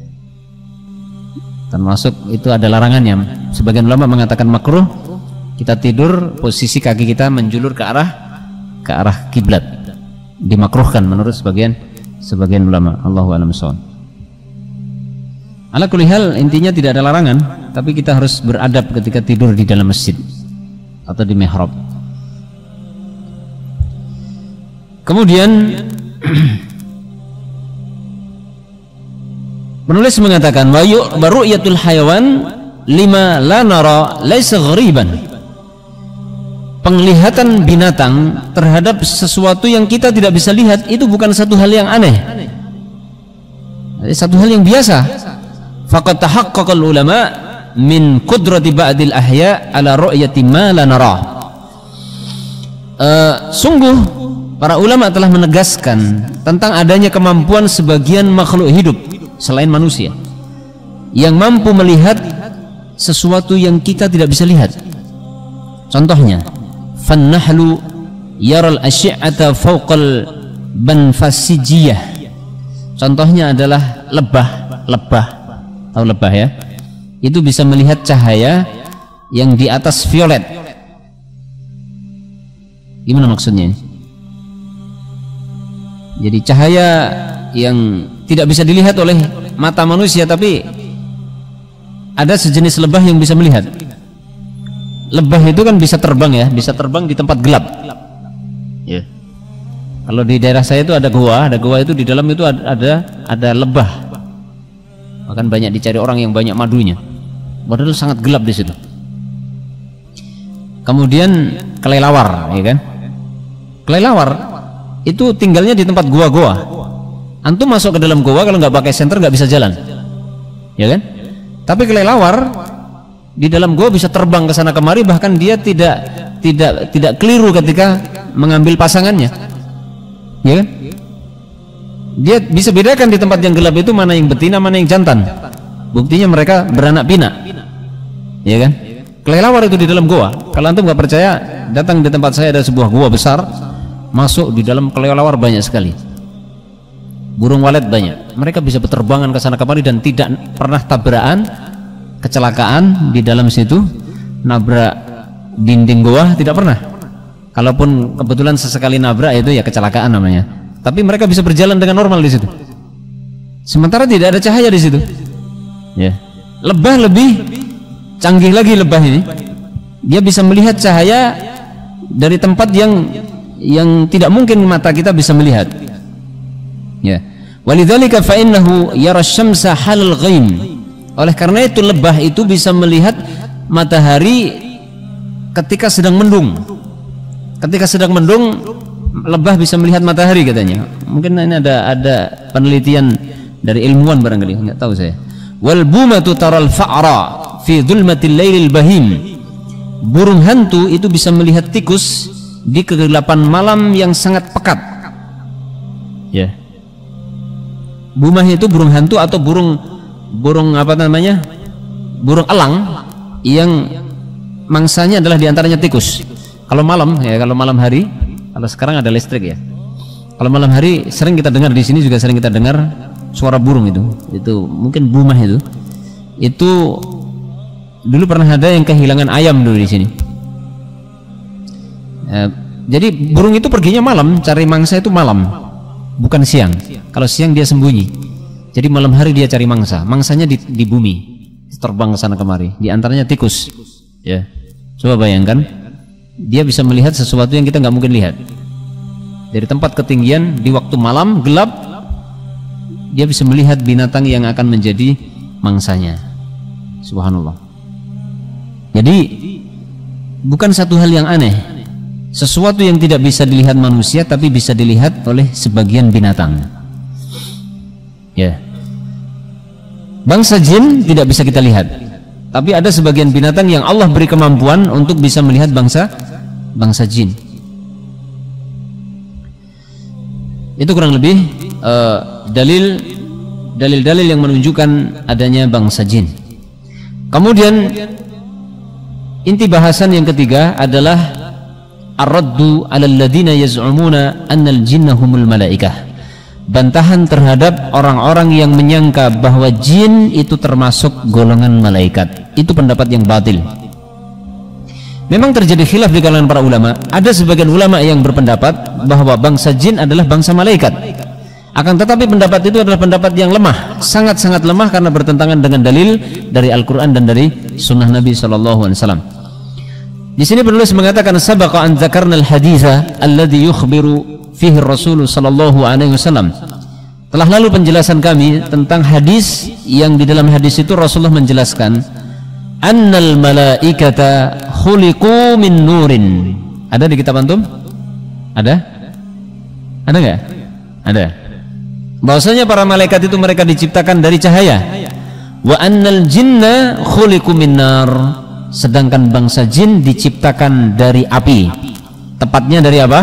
Termasuk itu ada larangannya. Sebagian ulama mengatakan makruh kita tidur posisi kaki kita menjulur ke arah kiblat. Dimakruhkan menurut sebagian ulama. Allahu a'lam bishawab. Ala kulli hal, intinya tidak ada larangan, tapi kita harus beradab ketika tidur di dalam masjid atau di mihrab. Kemudian penulis mengatakan wa ru'yatul hayawan lima la nara laisa ghariban. Penglihatan binatang terhadap sesuatu yang kita tidak bisa lihat itu bukan satu hal yang aneh. Satu hal yang biasa. Faqad tahaqqaqa ulama min qudrati ba'dil ahya ala ru'yati ma la nara. Sungguh para ulama telah menegaskan tentang adanya kemampuan sebagian makhluk hidup selain manusia yang mampu melihat sesuatu yang kita tidak bisa lihat. Contohnya, fannahlu yaral asyi'ata fawqal banfasijiyah. Contohnya adalah lebah, tahu lebah ya? Itu bisa melihat cahaya yang di atas violet. Gimana maksudnya? Jadi cahaya yang tidak bisa dilihat oleh mata manusia, tapi ada sejenis lebah yang bisa melihat. Lebah itu kan bisa terbang ya, bisa terbang di tempat gelap. Ya. Kalau di daerah saya itu ada gua itu di dalam itu ada lebah. Bahkan banyak dicari orang yang banyak madunya. Padahal sangat gelap di situ. Kemudian kelelawar, ya kan? Kelelawar itu tinggalnya di tempat gua-gua. Antum masuk ke dalam gua kalau nggak pakai senter nggak bisa jalan, ya kan? Tapi kelelawar di dalam gua bisa terbang ke sana kemari, bahkan dia tidak keliru ketika mengambil pasangannya, ya kan? Dia bisa bedakan di tempat yang gelap itu mana yang betina, mana yang jantan. Buktinya mereka beranak pinak, ya kan? Kelelawar itu di dalam gua. Kalau antum nggak percaya, datang di tempat saya, ada sebuah gua besar. Masuk di dalam kelelawar banyak sekali, burung walet banyak. Mereka bisa berterbangan ke sana kemari dan tidak pernah tabrakan, kecelakaan di dalam situ, nabrak dinding gua, tidak pernah. Kalaupun kebetulan sesekali nabrak itu ya kecelakaan namanya. Tapi mereka bisa berjalan dengan normal di situ. Sementara tidak ada cahaya di situ. Ya. Lebah lebih canggih lagi lebah ini. Dia bisa melihat cahaya dari tempat yang tidak mungkin mata kita bisa melihat. Ya. Walidzalika fa innahu yara syamsa halal ghaim. Oleh karena itu lebah itu bisa melihat matahari ketika sedang mendung. Ketika sedang mendung, lebah bisa melihat matahari katanya. Mungkin ini ada penelitian dari ilmuwan barangkali, enggak tahu saya. Wal bumatu taral fa'ra fi dhulmatil lailil bahim. Burung hantu itu bisa melihat tikus di kegelapan malam yang sangat pekat. Ya. Bumah itu burung hantu atau burung apa namanya? Burung elang yang mangsanya adalah diantaranya tikus. Kalau malam ya, kalau malam hari, kalau sekarang ada listrik ya. Kalau malam hari sering kita dengar, di sini juga sering kita dengar suara burung itu. Itu mungkin bumah itu. Itu dulu pernah ada yang kehilangan ayam dulu di sini. Jadi burung itu perginya malam, cari mangsa itu malam, bukan siang. Kalau siang dia sembunyi. Jadi malam hari dia cari mangsa. Mangsanya di bumi, terbang ke sana kemari. Di antaranya tikus. Ya, coba bayangkan, dia bisa melihat sesuatu yang kita nggak mungkin lihat. Dari tempat ketinggian di waktu malam gelap, dia bisa melihat binatang yang akan menjadi mangsanya. Subhanallah. Jadi bukan satu hal yang aneh, sesuatu yang tidak bisa dilihat manusia tapi bisa dilihat oleh sebagian binatang. Ya. Bangsa jin tidak bisa kita lihat, tapi ada sebagian binatang yang Allah beri kemampuan untuk bisa melihat bangsa jin. Itu kurang lebih dalil dalil-dalil yang menunjukkan adanya bangsa jin. Kemudian inti bahasan yang ketiga adalah ar-raddu 'alal ladzina yaz'umuna annal jinna humul malaikah. Bantahan terhadap orang-orang yang menyangka bahwa jin itu termasuk golongan malaikat. Itu pendapat yang batil. Memang terjadi khilaf di kalangan para ulama. Ada sebagian ulama yang berpendapat bahwa bangsa jin adalah bangsa malaikat. Akan tetapi pendapat itu adalah pendapat yang lemah, sangat-sangat lemah, karena bertentangan dengan dalil dari Al-Quran dan dari Sunnah Nabi SAW. Di sini penulis mengatakan sabaqa an dzakarna al-haditsa alladhi yukhbiru fihi Rasul sallallahu alaihi wasallam. Telah lalu penjelasan kami tentang hadis yang di dalam hadis itu Rasulullah menjelaskan annal malaikata khuliqu min nurin. Ada di kitab antum? Ada? Ada enggak? Ada. Bahwasanya para malaikat itu mereka diciptakan dari cahaya. Wa annal jinna khuliqu min nar. Sedangkan bangsa jin diciptakan dari api. Tepatnya dari apa?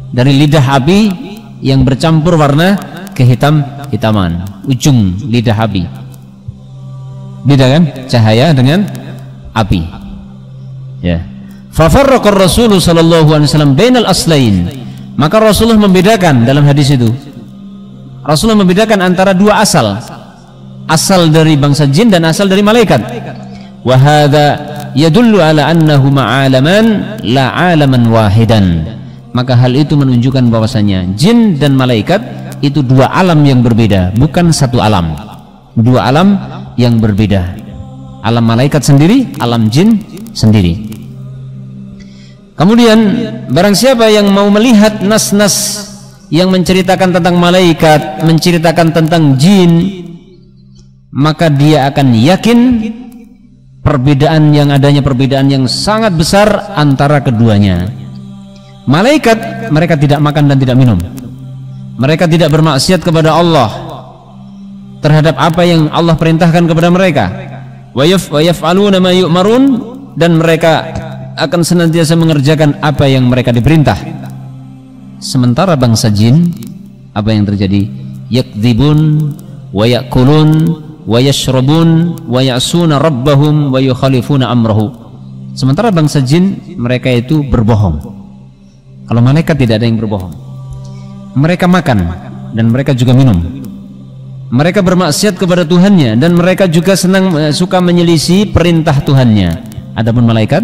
Dari lidah api yang bercampur warna kehitam-hitaman, ujung lidah api. Beda kan cahaya dengan api, ya. Fafarraqa Rasul sallallahu alaihi wasallam bainal aslain. Maka Rasulullah membedakan dalam hadis itu. Rasulullah membedakan antara dua asal. Asal dari bangsa jin dan asal dari malaikat. Wa hadza yadullu ala annahu ma'alaman la 'alaman wahidan. Maka hal itu menunjukkan bahwasanya jin dan malaikat itu dua alam yang berbeda, bukan satu alam. Dua alam yang berbeda. Alam malaikat sendiri, alam jin sendiri. Kemudian barang siapa yang mau melihat nas-nas yang menceritakan tentang malaikat, menceritakan tentang jin, maka dia akan yakin perbedaan yang adanya, perbedaan yang sangat besar antara keduanya. Malaikat mereka tidak makan dan tidak minum. Mereka tidak bermaksiat kepada Allah terhadap apa yang Allah perintahkan kepada mereka. Wa yaf'aluna ma yu'marun, dan mereka akan senantiasa mengerjakan apa yang mereka diperintah. Sementara bangsa jin, apa yang terjadi? Yakdzibun wa yakulun wa yashrabun wa ya'suna rabbahum wa yukhalifuna amrahu. Sementara bangsa jin mereka itu berbohong. Kalau malaikat tidak ada yang berbohong. Mereka makan dan mereka juga minum. Mereka bermaksiat kepada Tuhannya dan mereka juga suka menyelisih perintah Tuhannya. Adapun malaikat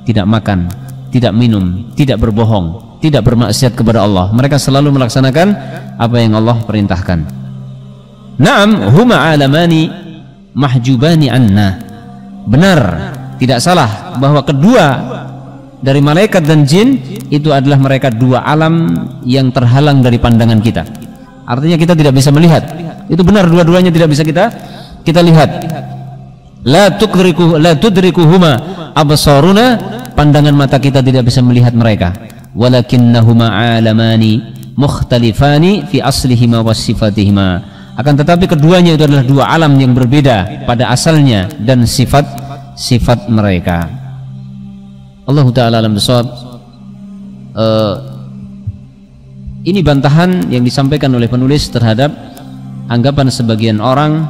tidak makan, tidak minum, tidak berbohong, tidak bermaksiat kepada Allah. Mereka selalu melaksanakan apa yang Allah perintahkan. Naam huma alamani mahjubani anna. Benar, tidak salah bahwa kedua dari malaikat dan jin itu adalah mereka dua alam yang terhalang dari pandangan kita. Artinya kita tidak bisa melihat. Itu benar, dua-duanya tidak bisa kita lihat. La tudrikuhuma absaruna, pandangan mata kita tidak bisa melihat mereka. Walakinnahuma alamani mukhtalifani fi aslihima was sifatihima. Akan tetapi keduanya itu adalah dua alam yang berbeda pada asalnya dan sifat mereka. Allah Ta'ala alam bisawab. Ini bantahan yang disampaikan oleh penulis terhadap anggapan sebagian orang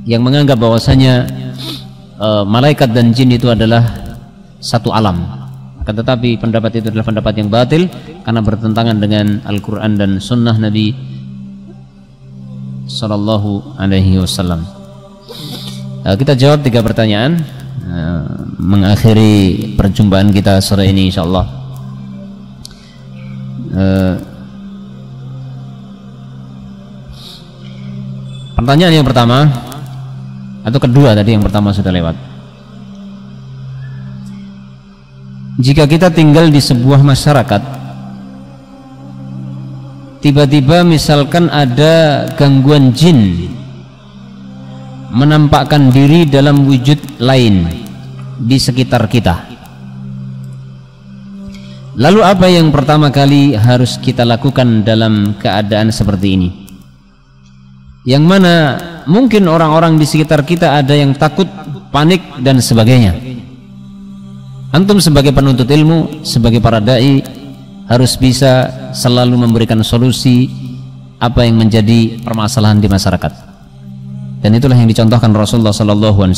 yang menganggap bahwasanya malaikat dan jin itu adalah satu alam. Akan tetapi pendapat itu adalah pendapat yang batil karena bertentangan dengan Al-Quran dan Sunnah Nabi Sallallahu Alaihi Wasallam. Kita jawab 3 pertanyaan mengakhiri perjumpaan kita sore ini, insyaallah. Pertanyaan yang pertama atau kedua tadi, yang pertama sudah lewat. Jika kita tinggal di sebuah masyarakat, tiba-tiba misalkan ada gangguan jin menampakkan diri dalam wujud lain di sekitar kita, lalu apa yang pertama kali harus kita lakukan dalam keadaan seperti ini? Yang mana mungkin orang-orang di sekitar kita ada yang takut, panik dan sebagainya. Antum sebagai penuntut ilmu, sebagai para dai, harus bisa selalu memberikan solusi apa yang menjadi permasalahan di masyarakat. Dan itulah yang dicontohkan Rasulullah SAW.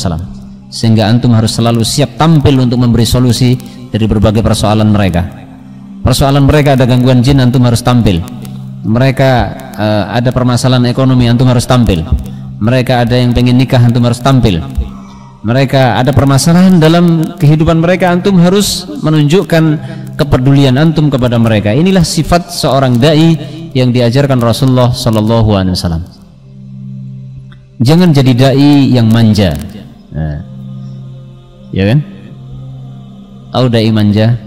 Sehingga antum harus selalu siap tampil untuk memberi solusi dari berbagai persoalan mereka. Persoalan mereka ada gangguan jin, antum harus tampil. Mereka ada permasalahan ekonomi, antum harus tampil. Mereka ada yang pengen nikah, antum harus tampil. Mereka ada permasalahan dalam kehidupan mereka, antum harus menunjukkan kepedulian antum kepada mereka. Inilah sifat seorang dai yang diajarkan Rasulullah SAW. Jangan jadi dai yang manja. Nah, ya kan? Tahu dai manja,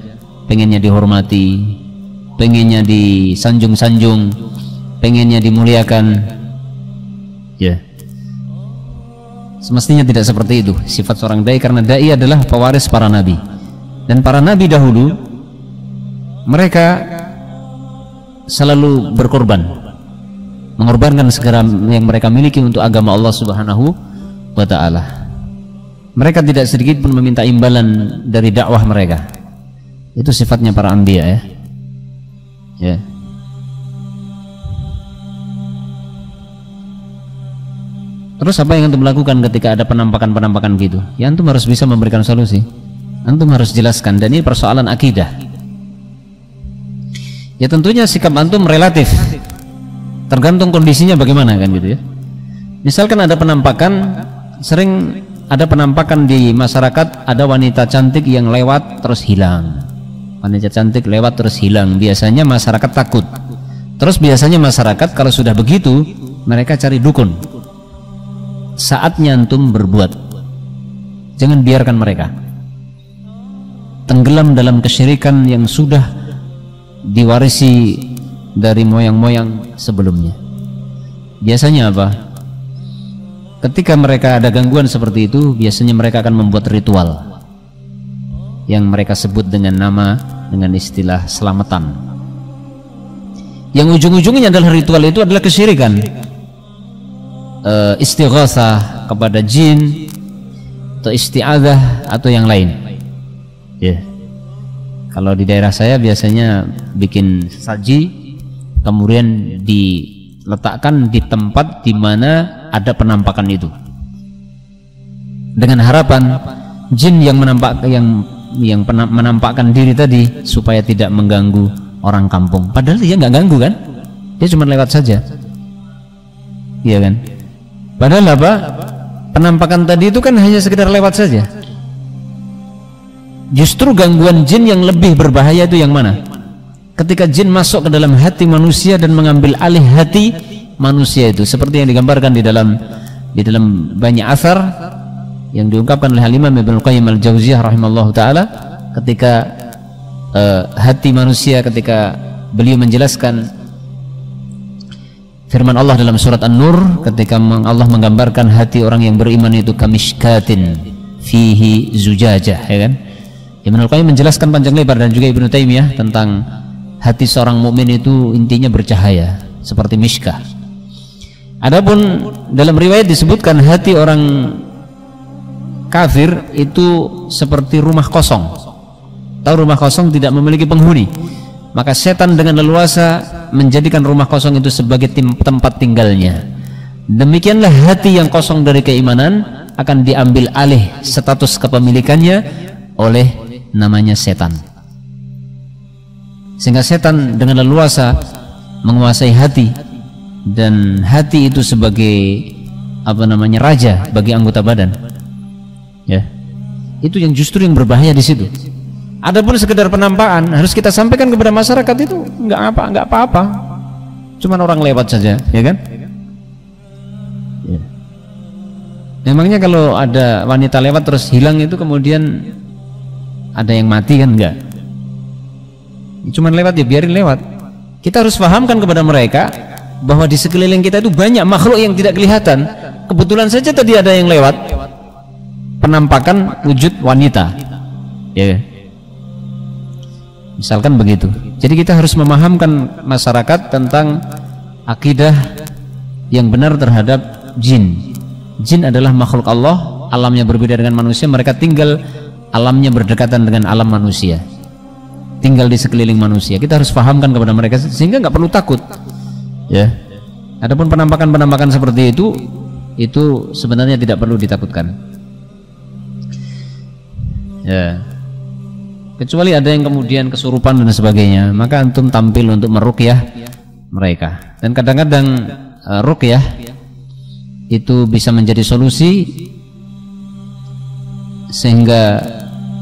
pengennya dihormati, pengennya disanjung-sanjung, pengennya dimuliakan. Ya, semestinya tidak seperti itu sifat seorang dai, karena dai adalah pewaris para nabi. Dan para nabi dahulu mereka selalu berkorban, mengorbankan segala yang mereka miliki untuk agama Allah Subhanahu wa ta'ala. Mereka tidak sedikit pun meminta imbalan dari dakwah mereka. Itu sifatnya para anbiya, ya. Ya. Terus apa yang antum lakukan ketika ada penampakan-penampakan gitu? Ya, antum harus bisa memberikan solusi. Antum harus jelaskan, dan ini persoalan akidah. Ya tentunya sikap antum relatif, tergantung kondisinya bagaimana, kan gitu ya. Misalkan ada penampakan, sering ada penampakan di masyarakat, ada wanita cantik yang lewat terus hilang. Wanita cantik lewat terus hilang, biasanya masyarakat takut. Terus biasanya masyarakat kalau sudah begitu, mereka cari dukun. Saatnya antum berbuat. Jangan biarkan mereka tenggelam dalam kesyirikan yang sudah diwarisi dari moyang-moyang sebelumnya. Biasanya apa? Ketika mereka ada gangguan seperti itu, biasanya mereka akan membuat ritual yang mereka sebut dengan istilah selamatan. Yang ujung-ujungnya adalah ritual itu adalah kesyirikan, istighatsah kepada jin atau isti'adzah atau yang lain. Ya. Kalau di daerah saya biasanya bikin sesaji, kemudian diletakkan di tempat di mana ada penampakan itu, dengan harapan jin yang menampakkan diri tadi supaya tidak mengganggu orang kampung. Padahal dia nggak ganggu, kan? Dia cuma lewat saja, iya kan? Padahal apa? Penampakan tadi itu kan hanya sekedar lewat saja. Justru gangguan jin yang lebih berbahaya itu yang mana? Ketika jin masuk ke dalam hati manusia dan mengambil alih hati manusia itu, seperti yang digambarkan di dalam banyak asar yang diungkapkan oleh Imam Ibnu Qayyim al-Jauziyah rahimallahu taala, ketika hati manusia, ketika beliau menjelaskan firman Allah dalam surat An-Nur, ketika Allah menggambarkan hati orang yang beriman itu kamishkatin fihi zujajah, ya kan? Ibnu Qayyim menjelaskan panjang lebar, dan juga Ibnu Taimiyah, tentang hati seorang mukmin itu intinya bercahaya seperti miskah. Adapun dalam riwayat disebutkan hati orang kafir itu seperti rumah kosong. Tahu rumah kosong tidak memiliki penghuni, maka setan dengan leluasa menjadikan rumah kosong itu sebagai tempat tinggalnya. Demikianlah hati yang kosong dari keimanan akan diambil alih status kepemilikannya oleh namanya setan, sehingga setan dengan leluasa menguasai hati, dan hati itu sebagai raja bagi anggota badan, ya. Itu yang justru yang berbahaya di situ. Adapun sekedar penampakan harus kita sampaikan kepada masyarakat, itu nggak apa-apa, cuman orang lewat saja, ya kan? Ya. Memangnya kalau ada wanita lewat terus hilang itu kemudian ada yang mati, kan? Enggak. Cuman lewat, ya biarin lewat. Kita harus pahamkan kepada mereka bahwa di sekeliling kita itu banyak makhluk yang tidak kelihatan. Kebetulan saja tadi ada yang lewat, penampakan wujud wanita, ya, misalkan begitu. Jadi kita harus memahamkan masyarakat tentang akidah yang benar terhadap jin. Jin adalah makhluk Allah, alamnya berbeda dengan manusia. Mereka tinggal, alamnya berdekatan dengan alam manusia, tinggal di sekeliling manusia. Kita harus pahamkan kepada mereka sehingga nggak perlu takut, ya. Adapun penampakan-penampakan seperti itu sebenarnya tidak perlu ditakutkan. Ya. Kecuali ada yang kemudian kesurupan dan sebagainya, maka antum tampil untuk meruqyah mereka. Dan kadang-kadang ruqyah itu bisa menjadi solusi sehingga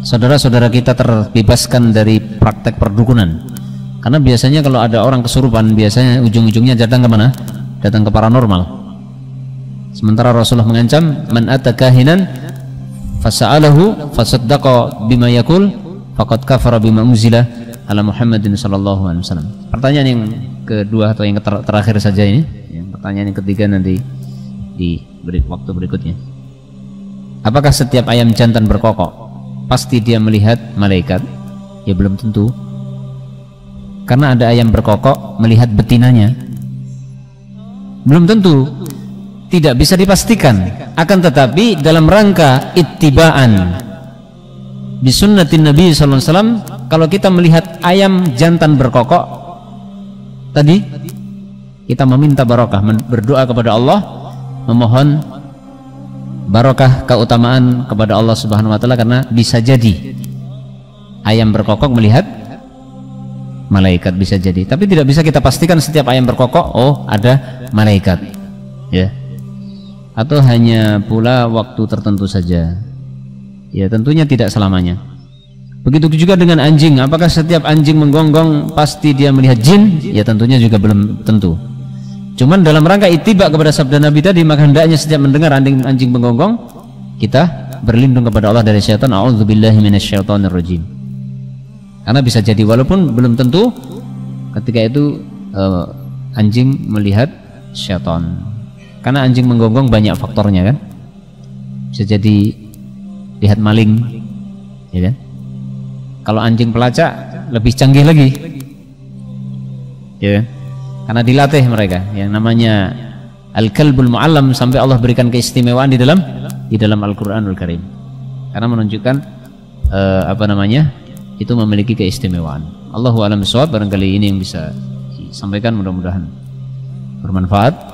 saudara-saudara kita terbebaskan dari praktek perdukunan. Karena biasanya kalau ada orang kesurupan, biasanya ujung-ujungnya datang ke mana? Datang ke paranormal. Sementara Rasulullah mengancam, man atakahinan fasa'alahu fasaddaqa bima yakul faqad kafara bima unzila ala Muhammadin sallallahu alaihi wasallam. Pertanyaan yang kedua atau yang terakhir saja ini, pertanyaan yang ketiga nanti di waktu berikutnya. Apakah setiap ayam jantan berkokok pasti dia melihat malaikat? Ya belum tentu. Karena ada ayam berkokok melihat betinanya. Belum tentu. Tidak bisa dipastikan. Akan tetapi dalam rangka ittiba'an bisunnatin Nabi sallallahu alaihi wasallam, kalau kita melihat ayam jantan berkokok tadi, kita meminta barokah, berdoa kepada Allah, memohon barokah keutamaan kepada Allah Subhanahu wa taala, karena bisa jadi ayam berkokok melihat malaikat, bisa jadi. Tapi tidak bisa kita pastikan setiap ayam berkokok oh ada malaikat. Ya. Atau hanya pula waktu tertentu saja. Ya, tentunya tidak selamanya. Begitu juga dengan anjing. Apakah setiap anjing menggonggong pasti dia melihat jin? Ya, tentunya juga belum tentu. Cuman dalam rangka ittiba kepada sabda Nabi tadi, maka hendaknya setiap mendengar anjing menggonggong, kita berlindung kepada Allah dari syaitan. A'udzubillahi minasyaitonirrajim. Karena bisa jadi walaupun belum tentu ketika itu anjing melihat syaitan. Karena anjing menggonggong banyak faktornya kan. Bisa jadi lihat maling, ya kan? Kalau anjing pelacak lebih canggih lagi, ya kan? Karena dilatih mereka, yang namanya al-kalbul mu'allam, sampai Allah berikan keistimewaan di dalam Al-Qur'anul Karim, karena menunjukkan itu memiliki keistimewaan. Allahu a'lam bishawab. Barangkali ini yang bisa disampaikan, mudah-mudahan bermanfaat.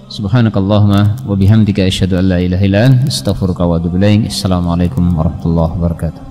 Subhanakallahumma wa bihamdika asyhadu an la ilaha illa anta astaghfiruka wa atubu ilaik. Assalamualaikum warahmatullahi wabarakatuh.